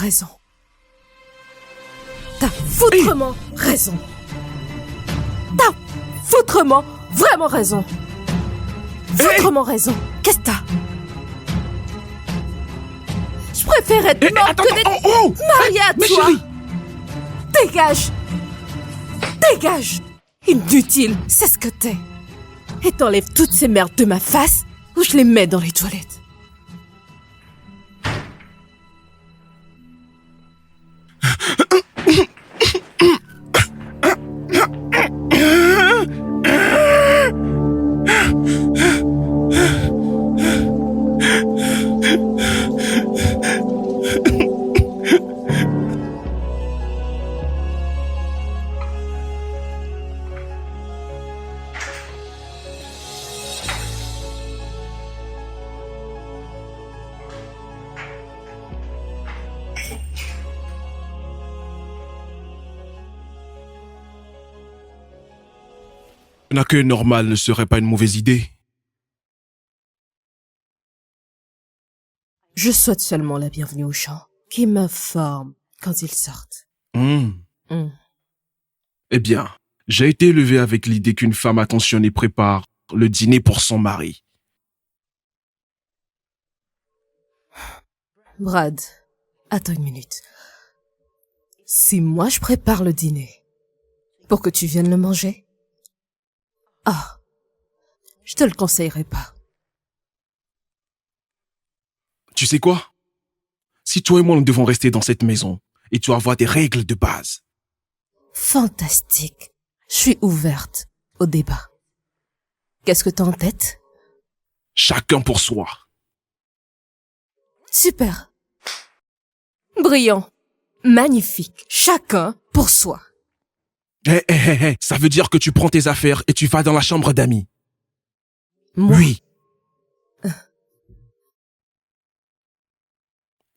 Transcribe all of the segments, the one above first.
raison. T'as foutrement raison. T'as foutrement vraiment raison. Foutrement raison. Qu'est-ce que t'as? Je préfère être morte que d'être mariée à toi. Chérie. Dégage. Dégage. Inutile, c'est ce que t'es. Et t'enlèves toutes ces merdes de ma face ou je les mets dans les toilettes. Un accueil normal ne serait pas une mauvaise idée. Je souhaite seulement la bienvenue aux gens qui m'informent quand ils sortent. Eh bien, j'ai été élevé avec l'idée qu'une femme attentionnée prépare le dîner pour son mari. Brad, attends une minute. Si moi je prépare le dîner pour que tu viennes le manger, je te le conseillerais pas. Tu sais quoi? Si toi et moi nous devons rester dans cette maison, et tu dois avoir des règles de base. Fantastique. Je suis ouverte au débat. Qu'est-ce que t'as en tête? Chacun pour soi. Super. Brillant. Magnifique. Chacun pour soi. Ça veut dire que tu prends tes affaires et tu vas dans la chambre d'amis. Moi? Oui.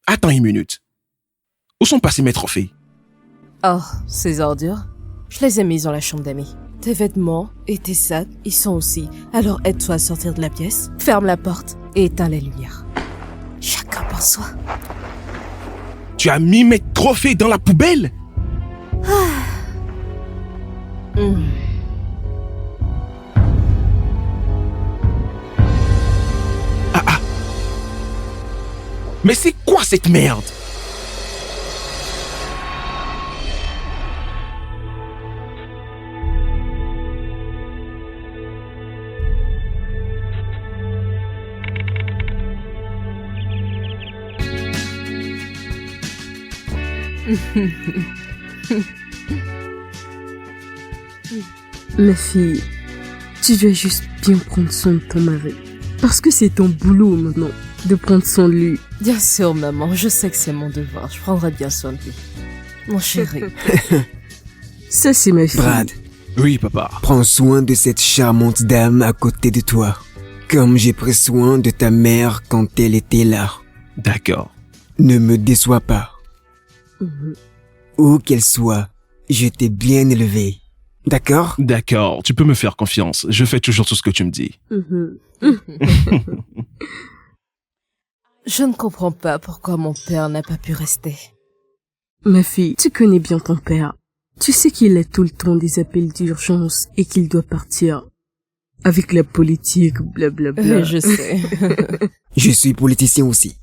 Attends une minute. Où sont passés mes trophées? Oh, ces ordures. Je les ai mises dans la chambre d'amis. Tes vêtements et tes sacs y sont aussi. Alors aide-toi à sortir de la pièce, ferme la porte et éteins les lumières. Chacun pour soi. Tu as mis mes trophées dans la poubelle? Mais c'est quoi cette merde? Ma fille, tu dois juste bien prendre soin de ton mari. Parce que c'est ton boulot maintenant, de prendre soin de lui. Bien sûr, maman, je sais que c'est mon devoir. Je prendrai bien soin de lui. Mon chéri. Ça, c'est ma fille. Brad, Oui, papa. prends soin de cette charmante dame à côté de toi, comme j'ai pris soin de ta mère quand elle était là. D'accord. Ne me déçois pas. Où qu'elle soit, je t'ai bien élevé. D'accord? D'accord, tu peux me faire confiance. Je fais toujours tout ce que tu me dis. Je ne comprends pas pourquoi mon père n'a pas pu rester. Ma fille, tu connais bien ton père. Tu sais qu'il a tout le temps des appels d'urgence et qu'il doit partir. Avec la politique, blablabla. Je sais. Je suis politicien aussi.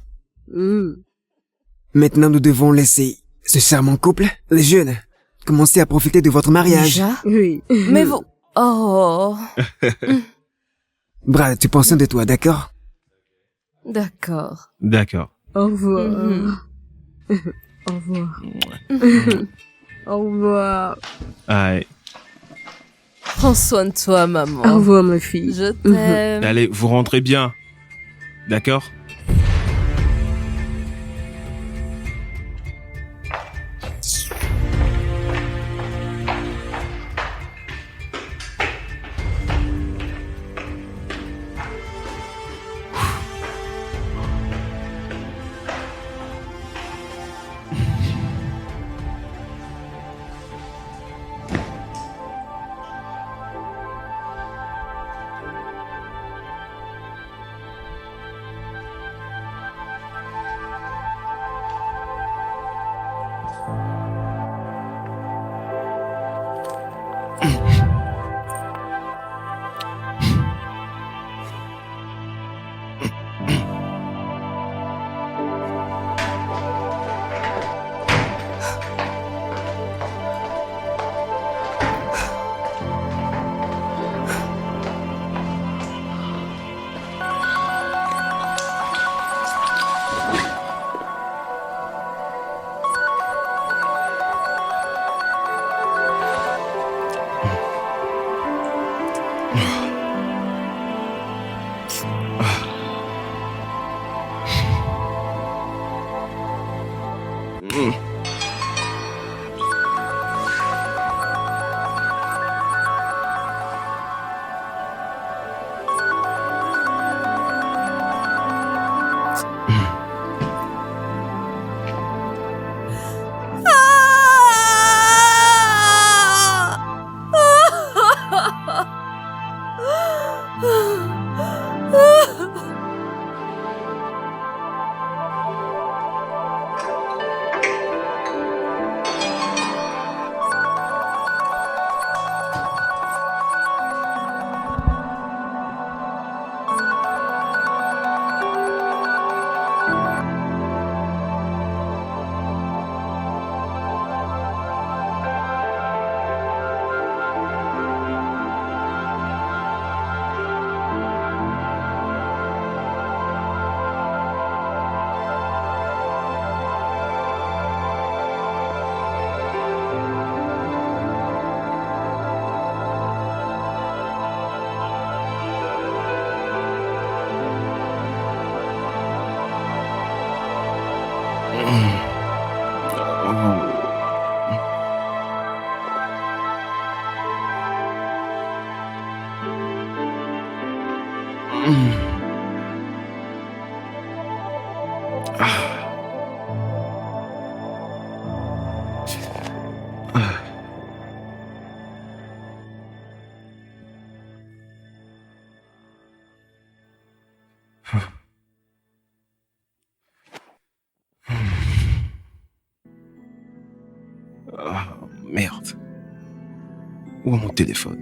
Maintenant, nous devons laisser ce charmant couple, les jeunes, commencer à profiter de votre mariage. Déjà? Oui. Mais vous... Oh... Brad, tu penses soin de toi, d'accord? D'accord. D'accord. Au revoir. Au revoir. Au revoir. Allez, Prends soin de toi, maman. Au revoir, ma fille. Je t'aime. allez, vous rentrez bien. D'accord? Ah, merde. Où est mon téléphone?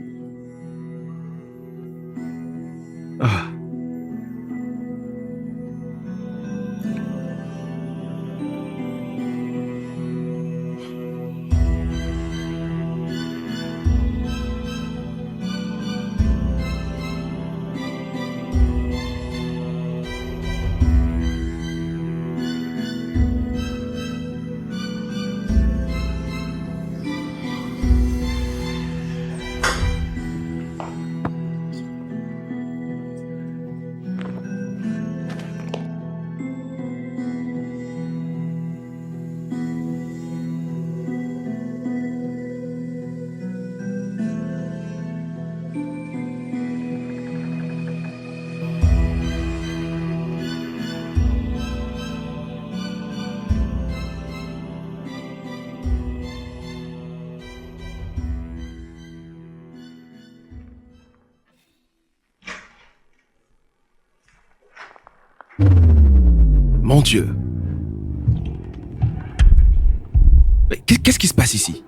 Ah. Mon Dieu. Mais qu'est-ce qui se passe ici?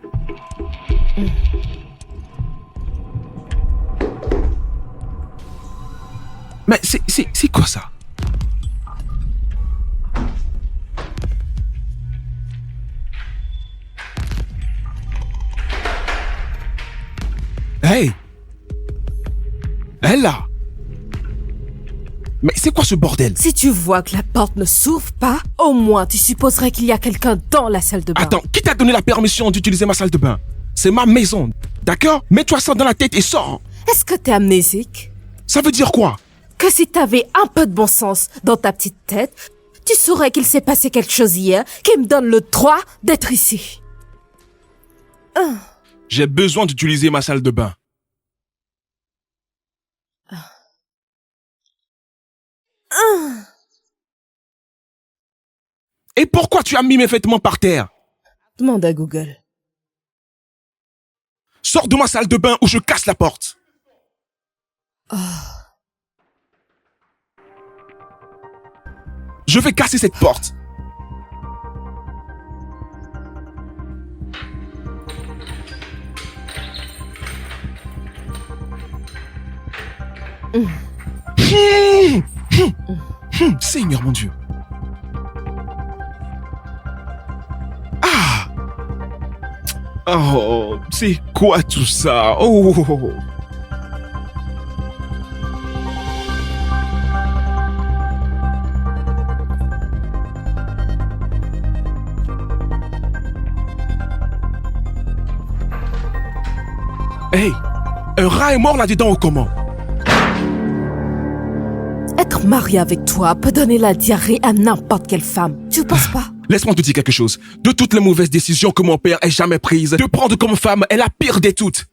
Mais c'est quoi ça? Hey! Elle là! Mais c'est quoi ce bordel? Si tu vois que la porte ne s'ouvre pas, au moins tu supposerais qu'il y a quelqu'un dans la salle de bain. Attends, qui t'a donné la permission d'utiliser ma salle de bain? C'est ma maison, d'accord? Mets-toi ça dans la tête et sors. Est-ce que t'es amnésique? Ça veut dire quoi? Que si t'avais un peu de bon sens dans ta petite tête, tu saurais qu'il s'est passé quelque chose hier qui me donne le droit d'être ici. J'ai besoin d'utiliser ma salle de bain. Et pourquoi tu as mis mes vêtements par terre? Demande à Google. Sors de ma salle de bain ou je casse la porte. Je vais casser cette porte. Seigneur mon Dieu. Ah. Oh, c'est quoi tout ça? Oh. Hey, un rat est mort là-dedans ou comment? Être marié avec toi peut donner la diarrhée à n'importe quelle femme. Tu penses pas? Laisse-moi te dire quelque chose. De toutes les mauvaises décisions que mon père ait jamais prises, te prendre comme femme est la pire des toutes.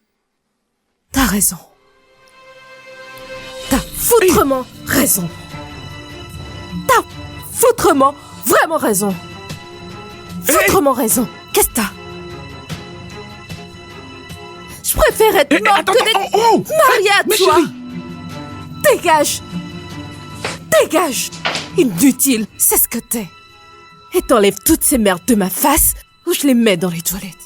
T'as raison. T'as foutrement raison. T'as foutrement vraiment raison. Foutrement raison. Qu'est-ce que t'as? Je préfère être morte que d'être mariée à mais toi. chérie. Dégage. Dégage. Inutile, c'est ce que t'es. Et t'enlèves toutes ces merdes de ma face ou je les mets dans les toilettes.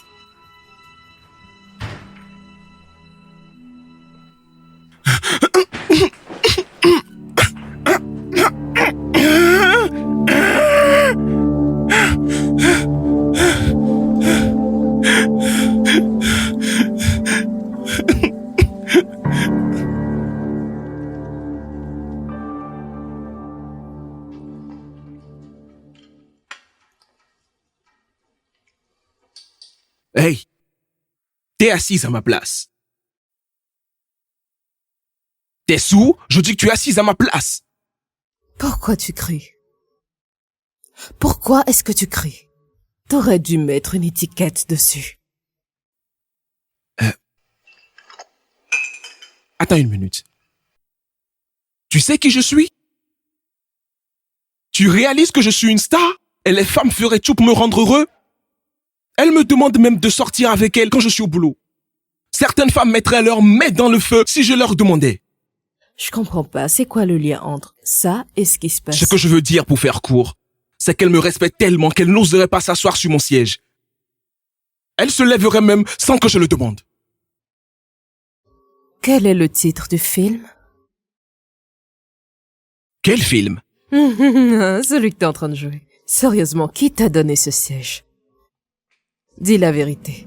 Hey, t'es assise à ma place. T'es sourd? Je dis que tu es assise à ma place. Pourquoi tu cries? Pourquoi est-ce que tu cries? T'aurais dû mettre une étiquette dessus. Attends une minute. Tu sais qui je suis? Tu réalises que je suis une star? Et les femmes feraient tout pour me rendre heureux? Elles me demandent même de sortir avec elles quand je suis au boulot. Certaines femmes mettraient leur main dans le feu si je leur demandais. Je comprends pas, c'est quoi le lien entre ça et ce qui se passe? Ce que je veux dire pour faire court, c'est qu'elles me respectent tellement qu'elles n'oseraient pas s'asseoir sur mon siège. Elles se lèveraient même sans que je le demande. Quel est le titre du film? Quel film? Celui que t'es en train de jouer. Sérieusement, qui t'a donné ce siège? Dis la vérité.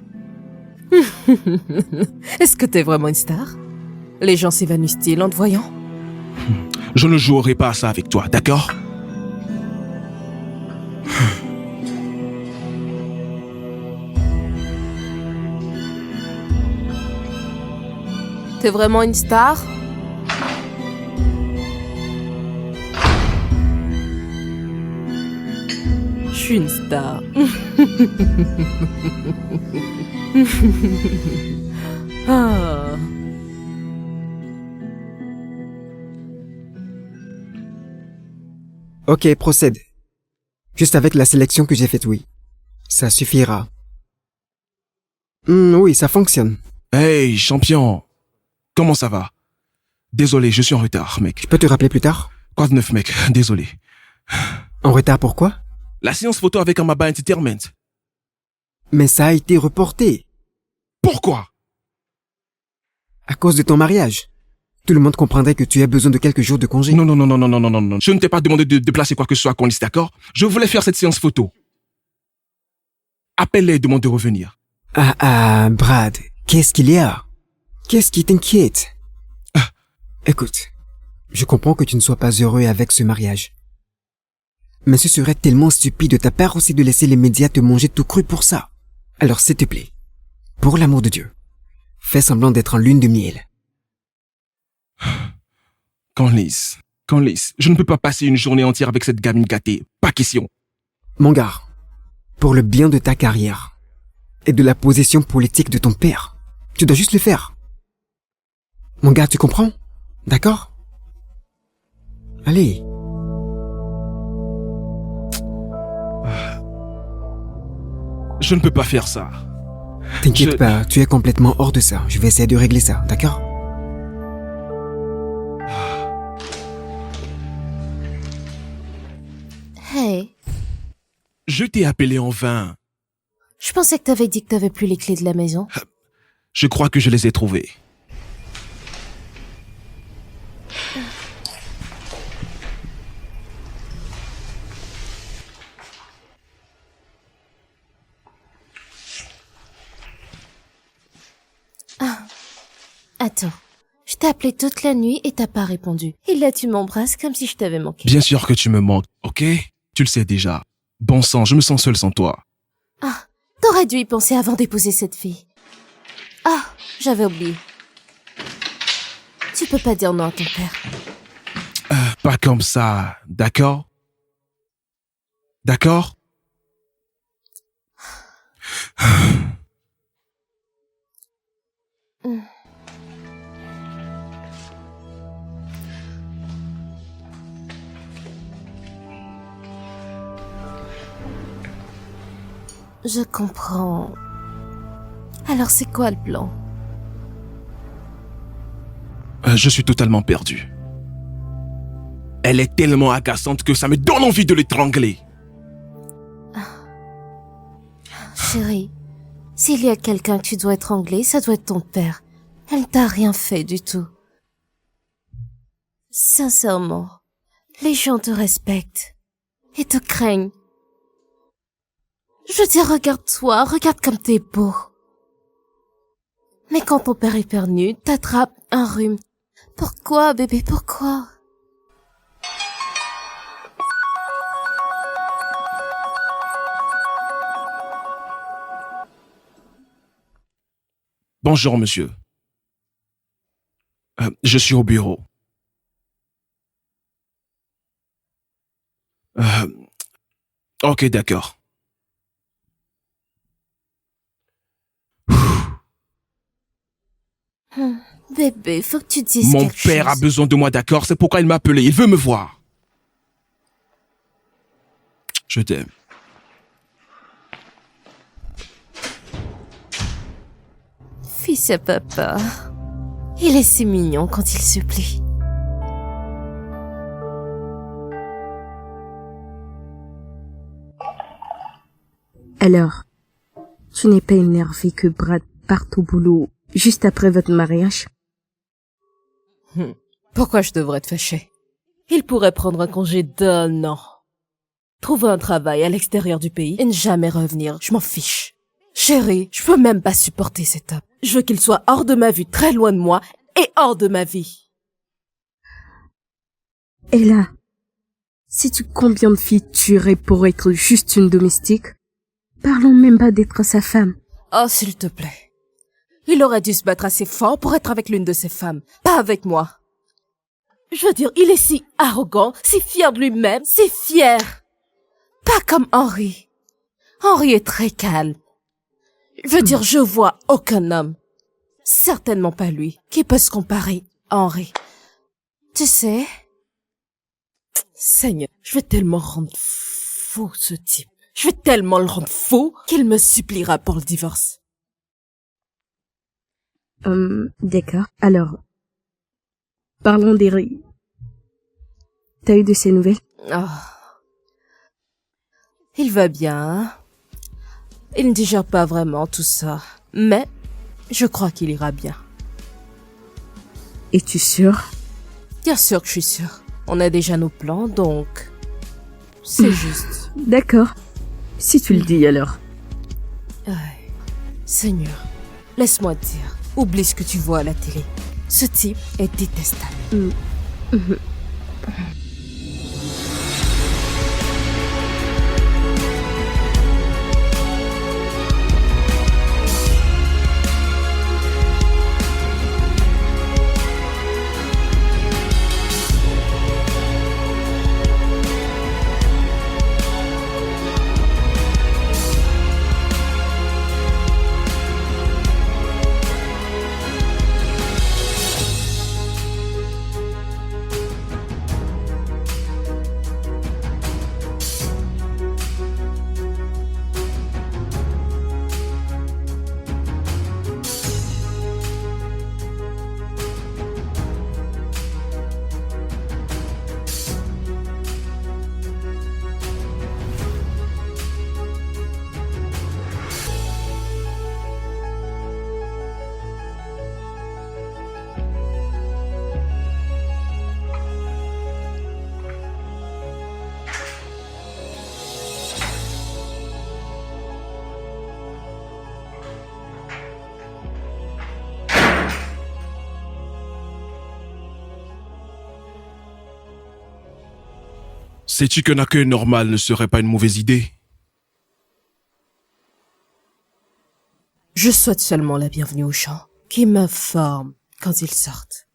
Est-ce que t'es vraiment une star? Les gens s'évanouissent-ils en te voyant? Je ne jouerai pas à ça avec toi, d'accord? T'es vraiment une star? Je suis une star. Ah. Ok, procède. Juste avec la sélection que j'ai faite, oui. Ça suffira. Oui, ça fonctionne. Hey, champion. Comment ça va? Désolé, je suis en retard, mec. Je peux te rappeler plus tard? Quoi de neuf, mec? Désolé. En retard pourquoi? La séance photo avec Amaba Entertainment. Mais ça a été reporté. Pourquoi? À cause de ton mariage. Tout le monde comprendrait que tu as besoin de quelques jours de congé. Non. Je ne t'ai pas demandé de déplacer quoi que ce soit à Conlis, d'accord? Je voulais faire cette séance photo. Appelle-les et demande de revenir. Brad, qu'est-ce qu'il y a? Qu'est-ce qui t'inquiète? Écoute, je comprends que tu ne sois pas heureux avec ce mariage. Mais ce serait tellement stupide de ta part aussi de laisser les médias te manger tout cru pour ça. Alors s'il te plaît, pour l'amour de Dieu, fais semblant d'être en lune de miel. Conlis, je ne peux pas passer une journée entière avec cette gamine gâtée. Pas question. Mon gars, pour le bien de ta carrière et de la position politique de ton père, tu dois juste le faire. Mon gars, tu comprends? D'accord? Allez. Je ne peux pas faire ça. T'inquiète pas, tu es complètement hors de ça. Je vais essayer de régler ça, d'accord? Hey, Je t'ai appelé en vain. je pensais que t'avais dit que t'avais plus les clés de la maison. Je crois que je les ai trouvées. Attends, je t'ai appelé toute la nuit et t'as pas répondu. Et là tu m'embrasses comme si je t'avais manqué. Bien sûr que tu me manques, ok? Tu le sais déjà. Bon sang, je me sens seul sans toi. Ah, t'aurais dû y penser avant d'épouser cette fille. Ah, j'avais oublié. Tu peux pas dire non à ton père. Pas comme ça, d'accord? D'accord? Je comprends. Alors c'est quoi le plan? Je suis totalement perdu. Elle est tellement agaçante que ça me donne envie de l'étrangler. Chérie, s'il y a quelqu'un que tu dois étrangler, ça doit être ton père. Elle t'a rien fait du tout. Sincèrement, les gens te respectent et te craignent. Je veux dire, regarde-toi, regarde comme t'es beau. Mais quand ton père éternue, t'attrape un rhume. Pourquoi, bébé, pourquoi? Bonjour, monsieur. Je suis au bureau. Ok, d'accord. Bébé, faut que tu dises Mon quelque père a chose. besoin de moi, d'accord? C'est pourquoi il m'a appelé. Il veut me voir. Je t'aime. Fils à papa. Il est si mignon quand il supplie. Alors, tu n'es pas énervé que Brad parte au boulot juste après votre mariage? Pourquoi je devrais te fâcher? Il pourrait prendre un congé d'un an. Trouver un travail à l'extérieur du pays et ne jamais revenir. Je m'en fiche. Chérie, je peux même pas supporter cet homme. Je veux qu'il soit hors de ma vue, très loin de moi, et hors de ma vie. Et là, sais-tu combien de filles tueraient pour être juste une domestique? Parlons même pas d'être sa femme. Oh, s'il te plaît. Il aurait dû se battre assez fort pour être avec l'une de ses femmes, pas avec moi. Je veux dire, il est si arrogant, si fier de lui-même, si fier. Pas comme Henry. Henry est très calme. Je veux dire, je vois aucun homme, certainement pas lui, qui peut se comparer à Henry. Tu sais, Seigneur, je vais tellement rendre fou ce type. Je vais tellement le rendre fou qu'il me suppliera pour le divorce. D'accord. Alors, parlons d'Henry. T'as eu de ses nouvelles? Oh. Il va bien, hein? Il ne digère pas vraiment tout ça, mais je crois qu'il ira bien. Es-tu sûre? Bien sûr que je suis sûre. On a déjà nos plans, donc c'est juste. D'accord. Si tu le dis alors. Ay, Seigneur, laisse-moi te dire, oublie ce que tu vois à la télé. Ce type est détestable. Sais-tu qu'un accueil normal ne serait pas une mauvaise idée? Je souhaite seulement la bienvenue aux gens qui m'informent quand ils sortent.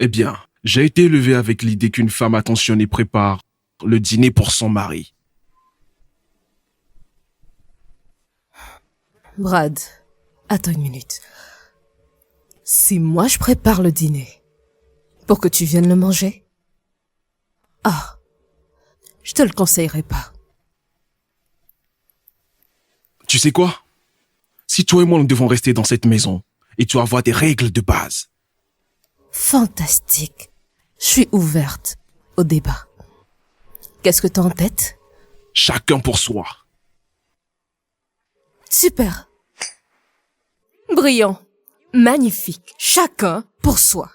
Eh bien, j'ai été élevé avec l'idée qu'une femme attentionnée prépare le dîner pour son mari. Brad, attends une minute. Si moi je prépare le dîner pour que tu viennes le manger? Ah, je te le conseillerais pas. Tu sais quoi? Si toi et moi nous devons rester dans cette maison, et tu vas avoir des règles de base. Fantastique. Je suis ouverte au débat. Qu'est-ce que t'as en tête? Chacun pour soi. Super. Brillant. Magnifique. Chacun pour soi.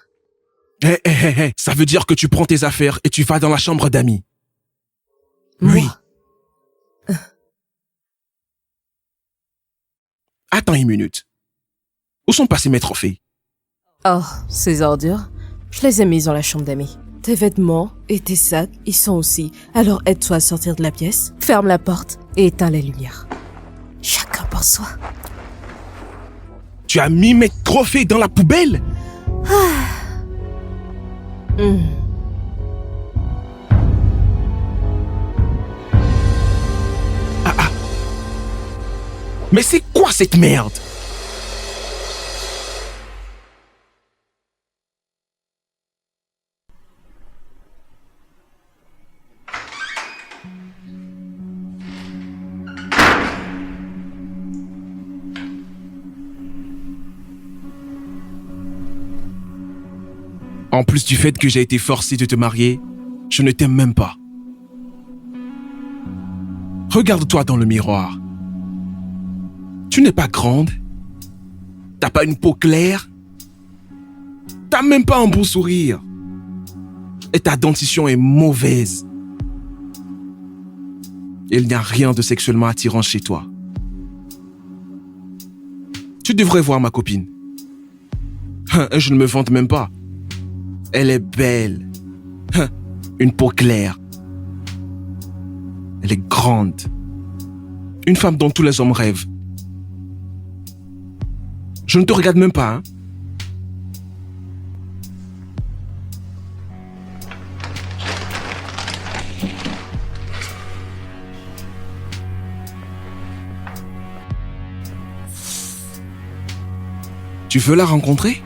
Ça veut dire que tu prends tes affaires et tu vas dans la chambre d'amis. Moi. Oui. Attends une minute. Où sont passés mes trophées? Oh, ces ordures. Je les ai mises dans la chambre d'amis. Tes vêtements et tes sacs y sont aussi. Alors aide-toi à sortir de la pièce, ferme la porte et éteins les lumières. Chacun pour soi. Tu as mis mes trophées dans la poubelle? Mais c'est quoi cette merde? En plus du fait que j'ai été forcé de te marier, je ne t'aime même pas. Regarde-toi dans le miroir. Tu n'es pas grande. T'as pas une peau claire. T'as même pas un beau sourire. Et ta dentition est mauvaise. Il n'y a rien de sexuellement attirant chez toi. Tu devrais voir ma copine. Je ne me vante même pas. Elle est belle. Une peau claire. Elle est grande. Une femme dont tous les hommes rêvent. Je ne te regarde même pas, hein? Tu veux la rencontrer?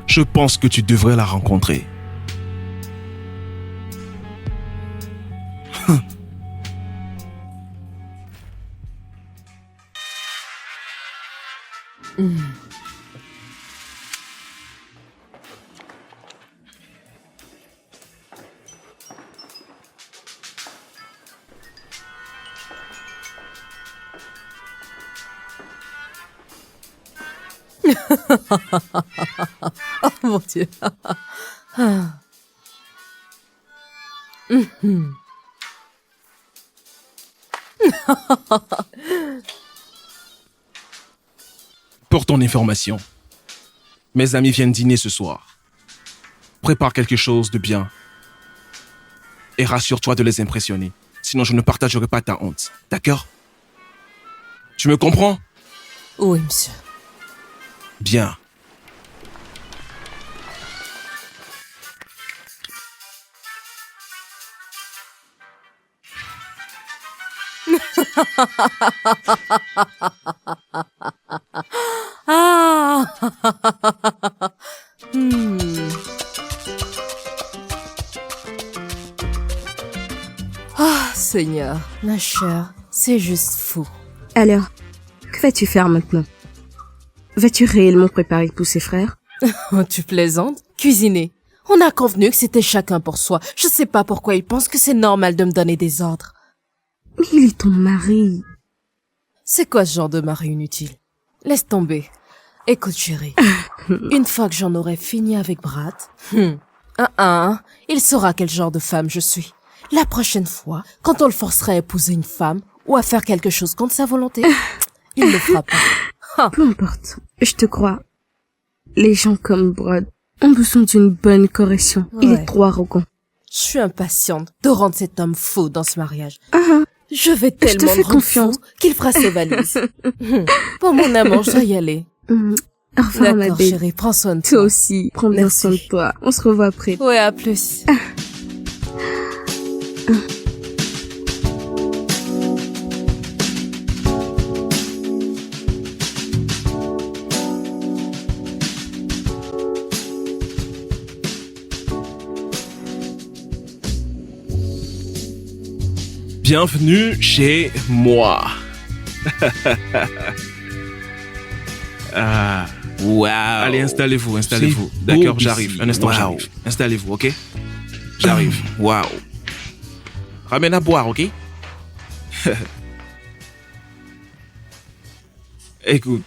Je pense que tu devrais la rencontrer. Oh mon Dieu. Ah. Pour ton information, mes amis viennent dîner ce soir. Prépare quelque chose de bien. Et rassure-toi de les impressionner. Sinon, je ne partagerai pas ta honte. D'accord? Tu me comprends? Oui, monsieur. Bien. Ah. Ah, Seigneur, ma chère, c'est juste fou. Alors, que vas-tu faire maintenant? Vas-tu réellement préparer tous ses frères? Oh, tu plaisantes? Cuisiner. On a convenu que c'était chacun pour soi. Je sais pas pourquoi il pense que c'est normal de me donner des ordres. Mais il est ton mari. C'est quoi ce genre de mari inutile? Laisse tomber. Écoute, chérie. Une fois que j'en aurai fini avec Brad, il saura quel genre de femme je suis. La prochaine fois, quand on le forcera à épouser une femme ou à faire quelque chose contre sa volonté, il ne le fera pas. Peu importe, je te crois. Les gens comme Brad ont besoin d'une bonne correction. Il Ouais. est trop arrogant. Je suis impatiente de rendre cet homme fou dans ce mariage. Ah, Je vais tellement fais le rendre confiance. fou qu'il fera ses valises. Pour mon amour, je dois y aller. au revoir ma D'accord, belle. chérie, prends soin de Toi toi. aussi, prends bien Merci. soin de toi. On se revoit après. Ouais, à plus. Bienvenue chez moi. Wow. Allez, installez-vous. C'est D'accord, beau j'arrive. ici. Un instant, Wow. j'arrive. Installez-vous, ok? J'arrive. Waouh. Ramène à boire, ok? Écoute.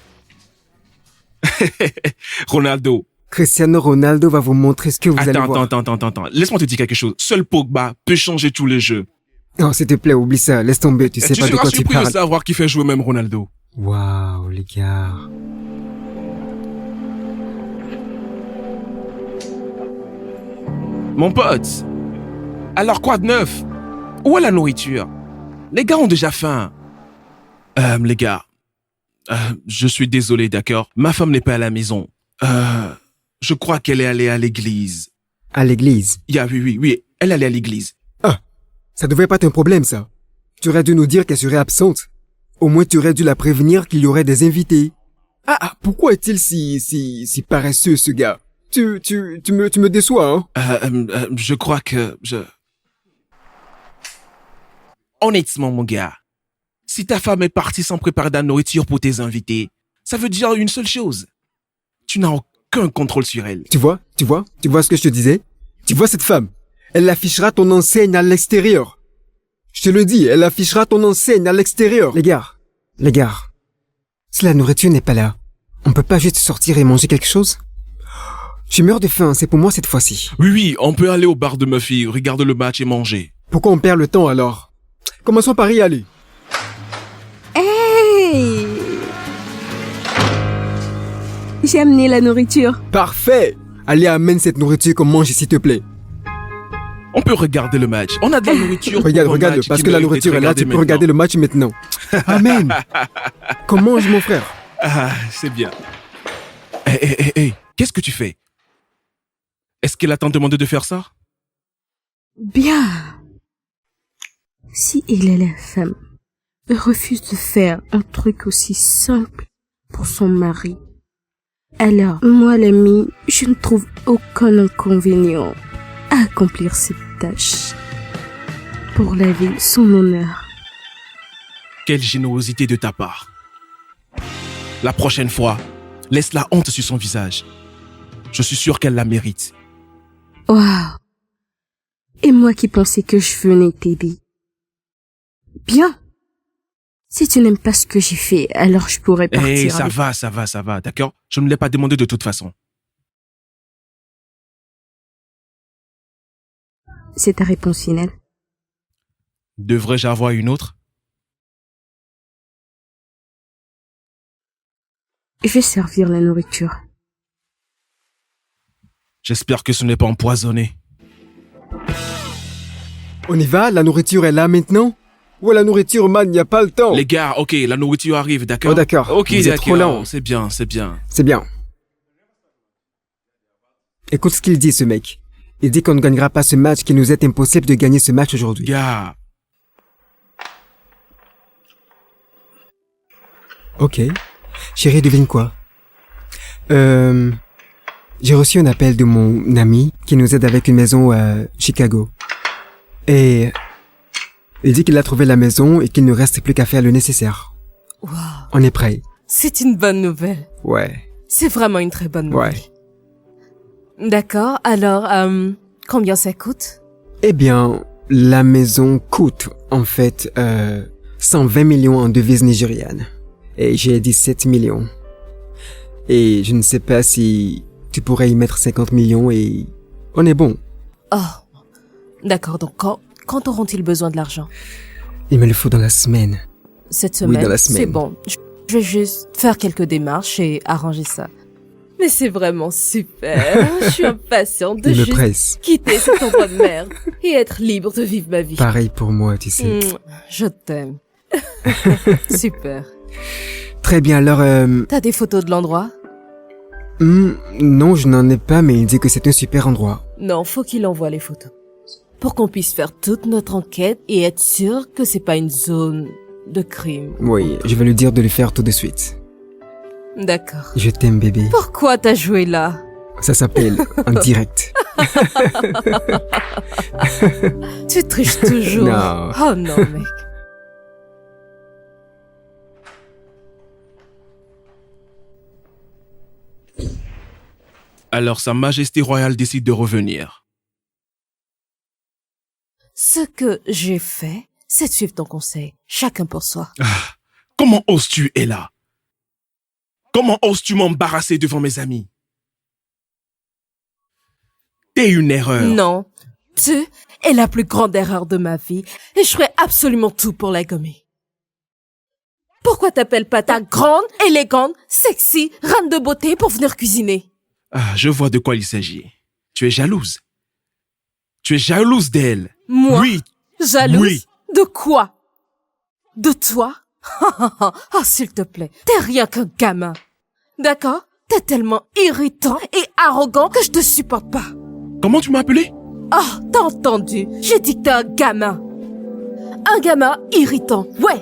Ronaldo. Cristiano Ronaldo va vous montrer ce que vous allez voir. Attends. Laisse-moi te dire quelque chose. Seul Pogba peut changer tous les jeux. Non, s'il te plaît, oublie ça. Laisse tomber. Tu sais Tu pas de seras quoi tu surpris de parles. savoir qui fait jouer même Ronaldo. Waouh, les gars. Mon pote. Alors quoi de neuf? Où est la nourriture? Les gars ont déjà faim. Les gars. Je suis désolé, d'accord? Ma femme n'est pas à la maison. Je crois qu'elle est allée à l'église. À l'église. Oui. Elle est allée à l'église. Ah, ça devrait pas être un problème, ça. Tu aurais dû nous dire qu'elle serait absente. Au moins, tu aurais dû la prévenir qu'il y aurait des invités. Pourquoi est-il si paresseux, ce gars? Tu me déçois, hein? Je crois que Honnêtement, mon gars, si ta femme est partie sans préparer de la nourriture pour tes invités, ça veut dire une seule chose. Tu n'as aucun contrôle sur elle. Tu vois ce que je te disais? Tu vois cette femme? Elle affichera ton enseigne à l'extérieur. Je te le dis, elle affichera ton enseigne à l'extérieur. Les gars, si la nourriture n'est pas là, on peut pas juste sortir et manger quelque chose? Je meurs de faim, c'est pour moi cette fois-ci. Oui, on peut aller au bar de Murphy, regarder le match et manger. Pourquoi on perd le temps alors? Commençons par y aller. Hey! J'ai amené la nourriture. Parfait! Allez, amène cette nourriture qu'on mange, s'il te plaît. On peut regarder le match. On a de la nourriture. Regarde, parce que la nourriture est là, tu peux regarder le match maintenant. Amen! Qu'on mange, mon frère. C'est bien. Hey, qu'est-ce que tu fais? Est-ce qu'elle a tant demandé de faire ça? Bien. Si elle est la femme, elle refuse de faire un truc aussi simple pour son mari. Alors, moi l'ami, je ne trouve aucun inconvénient à accomplir cette tâche. Pour la vie, son honneur. Quelle générosité de ta part. La prochaine fois, laisse la honte sur son visage. Je suis sûr qu'elle la mérite. Waouh. Et moi qui pensais que je venais t'aider. Bien. Si tu n'aimes pas ce que j'ai fait, alors je pourrais partir. Hey, ça avec... va, d'accord? Je ne l'ai pas demandé de toute façon. C'est ta réponse finale. Devrais-je avoir une autre? Je vais servir la nourriture. J'espère que ce n'est pas empoisonné. On y va? La nourriture est là maintenant? Ou la nourriture, man, il n'y a pas le temps. Les gars, ok, la nourriture arrive, d'accord? Oh, d'accord. Ok, Vous êtes trop lent. C'est bien. C'est bien. Écoute ce qu'il dit, ce mec. Il dit qu'on ne gagnera pas ce match, qu'il nous est impossible de gagner ce match aujourd'hui. Gars, Ok. Chérie, devine quoi? J'ai reçu un appel de mon ami qui nous aide avec une maison à Chicago. Et il dit qu'il a trouvé la maison et qu'il ne reste plus qu'à faire le nécessaire. Wow. On est prêt. C'est une bonne nouvelle. Ouais. C'est vraiment une très bonne nouvelle. Ouais. D'accord, alors, combien ça coûte? Eh bien, la maison coûte, en fait, 120 millions en devises nigérianes. Et j'ai 17 millions. Et je ne sais pas si tu pourrais y mettre 50 millions et on est bon. Oh, d'accord, donc quand auront-ils besoin de l'argent? Il me le faut dans la semaine. Cette Oui, semaine, dans la semaine. c'est bon. Je vais juste faire quelques démarches et arranger ça. Mais c'est vraiment super. Je suis impatiente de Il me juste presse. quitter cet endroit de merde et être libre de vivre ma vie. Pareil pour moi, tu sais. Je t'aime. Super. Très bien, alors... T'as des photos de l'endroit? non, je n'en ai pas, mais il dit que c'est un super endroit. Non, faut qu'il envoie les photos. Pour qu'on puisse faire toute notre enquête et être sûr que c'est pas une zone de crime. Oui, je vais lui dire de le faire tout de suite. D'accord. Je t'aime, bébé. Pourquoi t'as joué là? Ça s'appelle en direct. Tu triches toujours. Non. Oh non, mec. Alors Sa Majesté royale décide de revenir. Ce que j'ai fait, c'est de suivre ton conseil. Chacun pour soi. Comment oses-tu, Ella? Comment oses-tu m'embarrasser devant mes amis? T'es une erreur. Non. Tu es la plus grande erreur de ma vie et je ferai absolument tout pour la gommer. Pourquoi t'appelles pas ta grande, élégante, sexy, reine de beauté pour venir cuisiner? Je vois de quoi il s'agit. Tu es jalouse. Tu es jalouse d'elle. Moi? Oui. Jalouse? Oui. De quoi? De toi? Oh, s'il te plaît, t'es rien qu'un gamin. D'accord? T'es tellement irritant et arrogant que je te supporte pas. Comment tu m'as appelé? Oh, t'as entendu? J'ai dit que t'es un gamin. Un gamin irritant, ouais.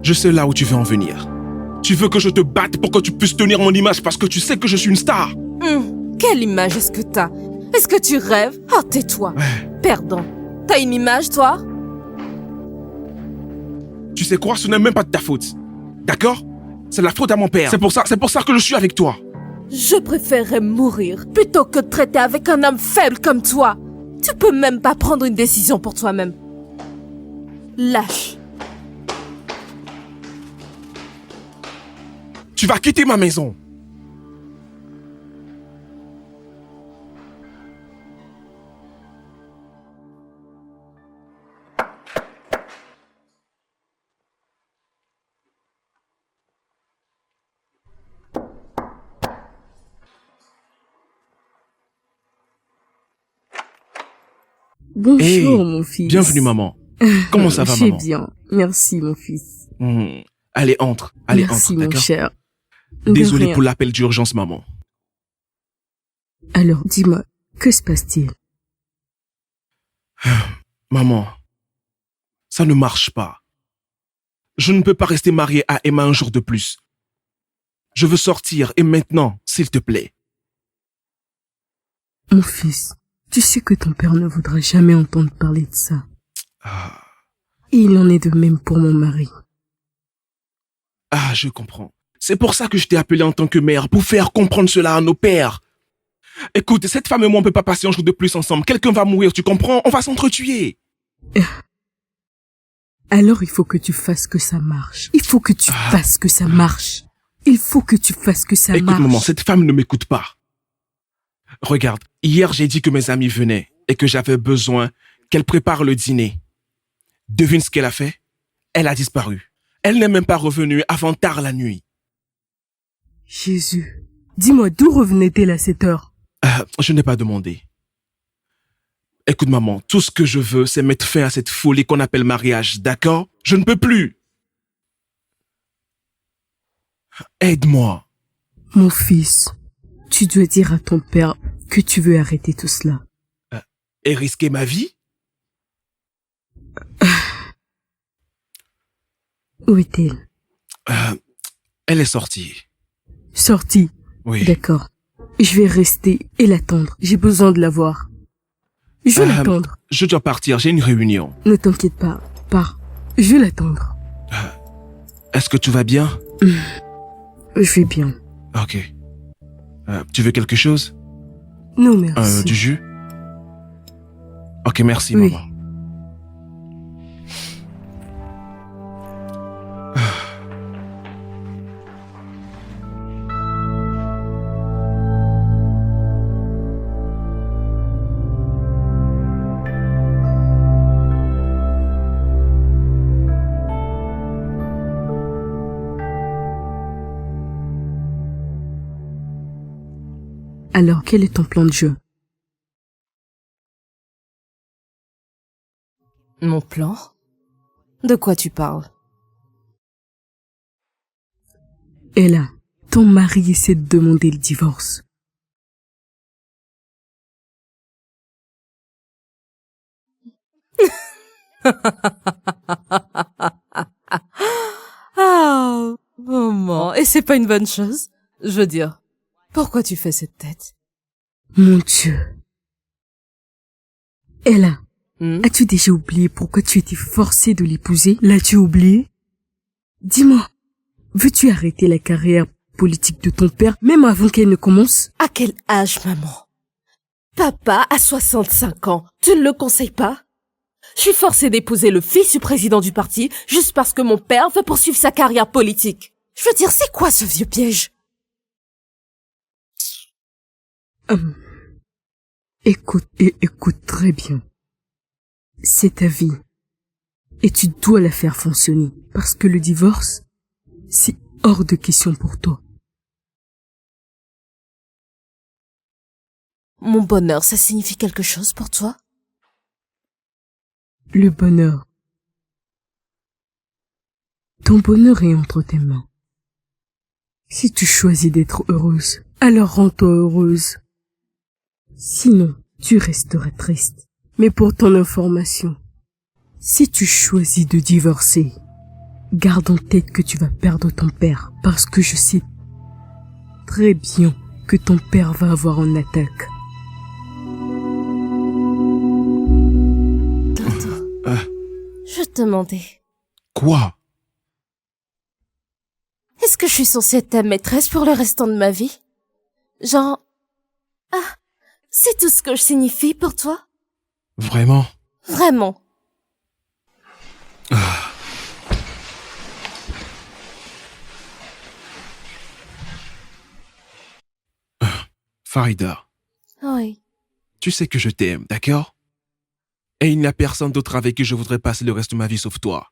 Je sais là où tu veux en venir. Tu veux que je te batte pour que tu puisses tenir mon image parce que tu sais que je suis une star. Quelle image est-ce que t'as? Est-ce que tu rêves? Oh, tais-toi. Perdant. T'as une image, toi? Tu sais quoi, ce n'est même pas de ta faute. D'accord? C'est la faute à mon père. C'est pour ça que je suis avec toi. Je préférerais mourir plutôt que de traiter avec un homme faible comme toi. Tu peux même pas prendre une décision pour toi-même. Lâche. Tu vas quitter ma maison. Bonjour, Hey, mon fils. Bienvenue, maman. Comment ça va, Je vais maman? bien. Merci, mon fils. Allez, entre. Allez, Merci, entre, mon d'accord? cher. De Désolé rien. pour l'appel d'urgence, maman. Alors, dis-moi, que se passe-t-il? Maman, ça ne marche pas. Je ne peux pas rester marié à Emma un jour de plus. Je veux sortir et maintenant, s'il te plaît. Mon fils, tu sais que ton père ne voudra jamais entendre parler de ça. Et il en est de même pour mon mari. Je comprends. C'est pour ça que je t'ai appelé en tant que mère, pour faire comprendre cela à nos pères. Écoute, cette femme et moi, on peut pas passer un jour de plus ensemble. Quelqu'un va mourir, tu comprends? On va s'entretuer. Alors il faut que tu fasses que ça marche. Il faut que tu fasses que ça marche. Il faut que tu fasses que ça Écoute, marche. maman, cette femme ne m'écoute pas. Regarde, hier, j'ai dit que mes amis venaient et que j'avais besoin qu'elle prépare le dîner. Devine ce qu'elle a fait? Elle a disparu. Elle n'est même pas revenue avant tard la nuit. Jésus, dis-moi d'où revenait-elle à cette heure? Je n'ai pas demandé. Écoute, maman, tout ce que je veux, c'est mettre fin à cette folie qu'on appelle mariage, d'accord? Je ne peux plus. Aide-moi. Mon fils, tu dois dire à ton père que tu veux arrêter tout cela. Et risquer ma vie? Où est-elle? Elle est sortie. Sortie. Oui. D'accord. Je vais rester et l'attendre. J'ai besoin de la voir. Je vais l'attendre. Je dois partir, j'ai une réunion. Ne t'inquiète pas. Pars. Je vais l'attendre. Est-ce que tu vas bien? Je vais bien. Ok. Tu veux quelque chose? Non, merci. Du jus? Ok, merci, Oui. maman. Alors, quel est ton plan de jeu? Mon plan? De quoi tu parles? Ella, ton mari essaie de demander le divorce. Ah, maman, et c'est pas une bonne chose? Je veux dire, pourquoi tu fais cette tête? Mon Dieu. Ella, Hmm? as-tu déjà oublié pourquoi tu étais forcée de l'épouser? L'as-tu oublié? Dis-moi, veux-tu arrêter la carrière politique de ton père, même avant qu'elle ne commence? À quel âge, maman? Papa a 65 ans. Tu ne le conseilles pas? Je suis forcée d'épouser le fils du président du parti juste parce que mon père veut poursuivre sa carrière politique. Je veux dire, c'est quoi ce vieux piège? Écoute et écoute très bien. C'est ta vie. Et tu dois la faire fonctionner. Parce que le divorce, c'est hors de question pour toi. Mon bonheur, ça signifie quelque chose pour toi? Le bonheur. Ton bonheur est entre tes mains. Si tu choisis d'être heureuse, alors rends-toi heureuse. Sinon, tu resteras triste. Mais pour ton information, si tu choisis de divorcer, garde en tête que tu vas perdre ton père, parce que je sais très bien que ton père va avoir une attaque. Toto, je te demandais, Quoi? est-ce que je suis censée être ta maîtresse pour le restant de ma vie? Genre... Ah, c'est tout ce que je signifie pour toi? Vraiment? Vraiment. Farida, Oui. tu sais que je t'aime, d'accord? Et il n'y a personne d'autre avec qui je voudrais passer le reste de ma vie sauf toi.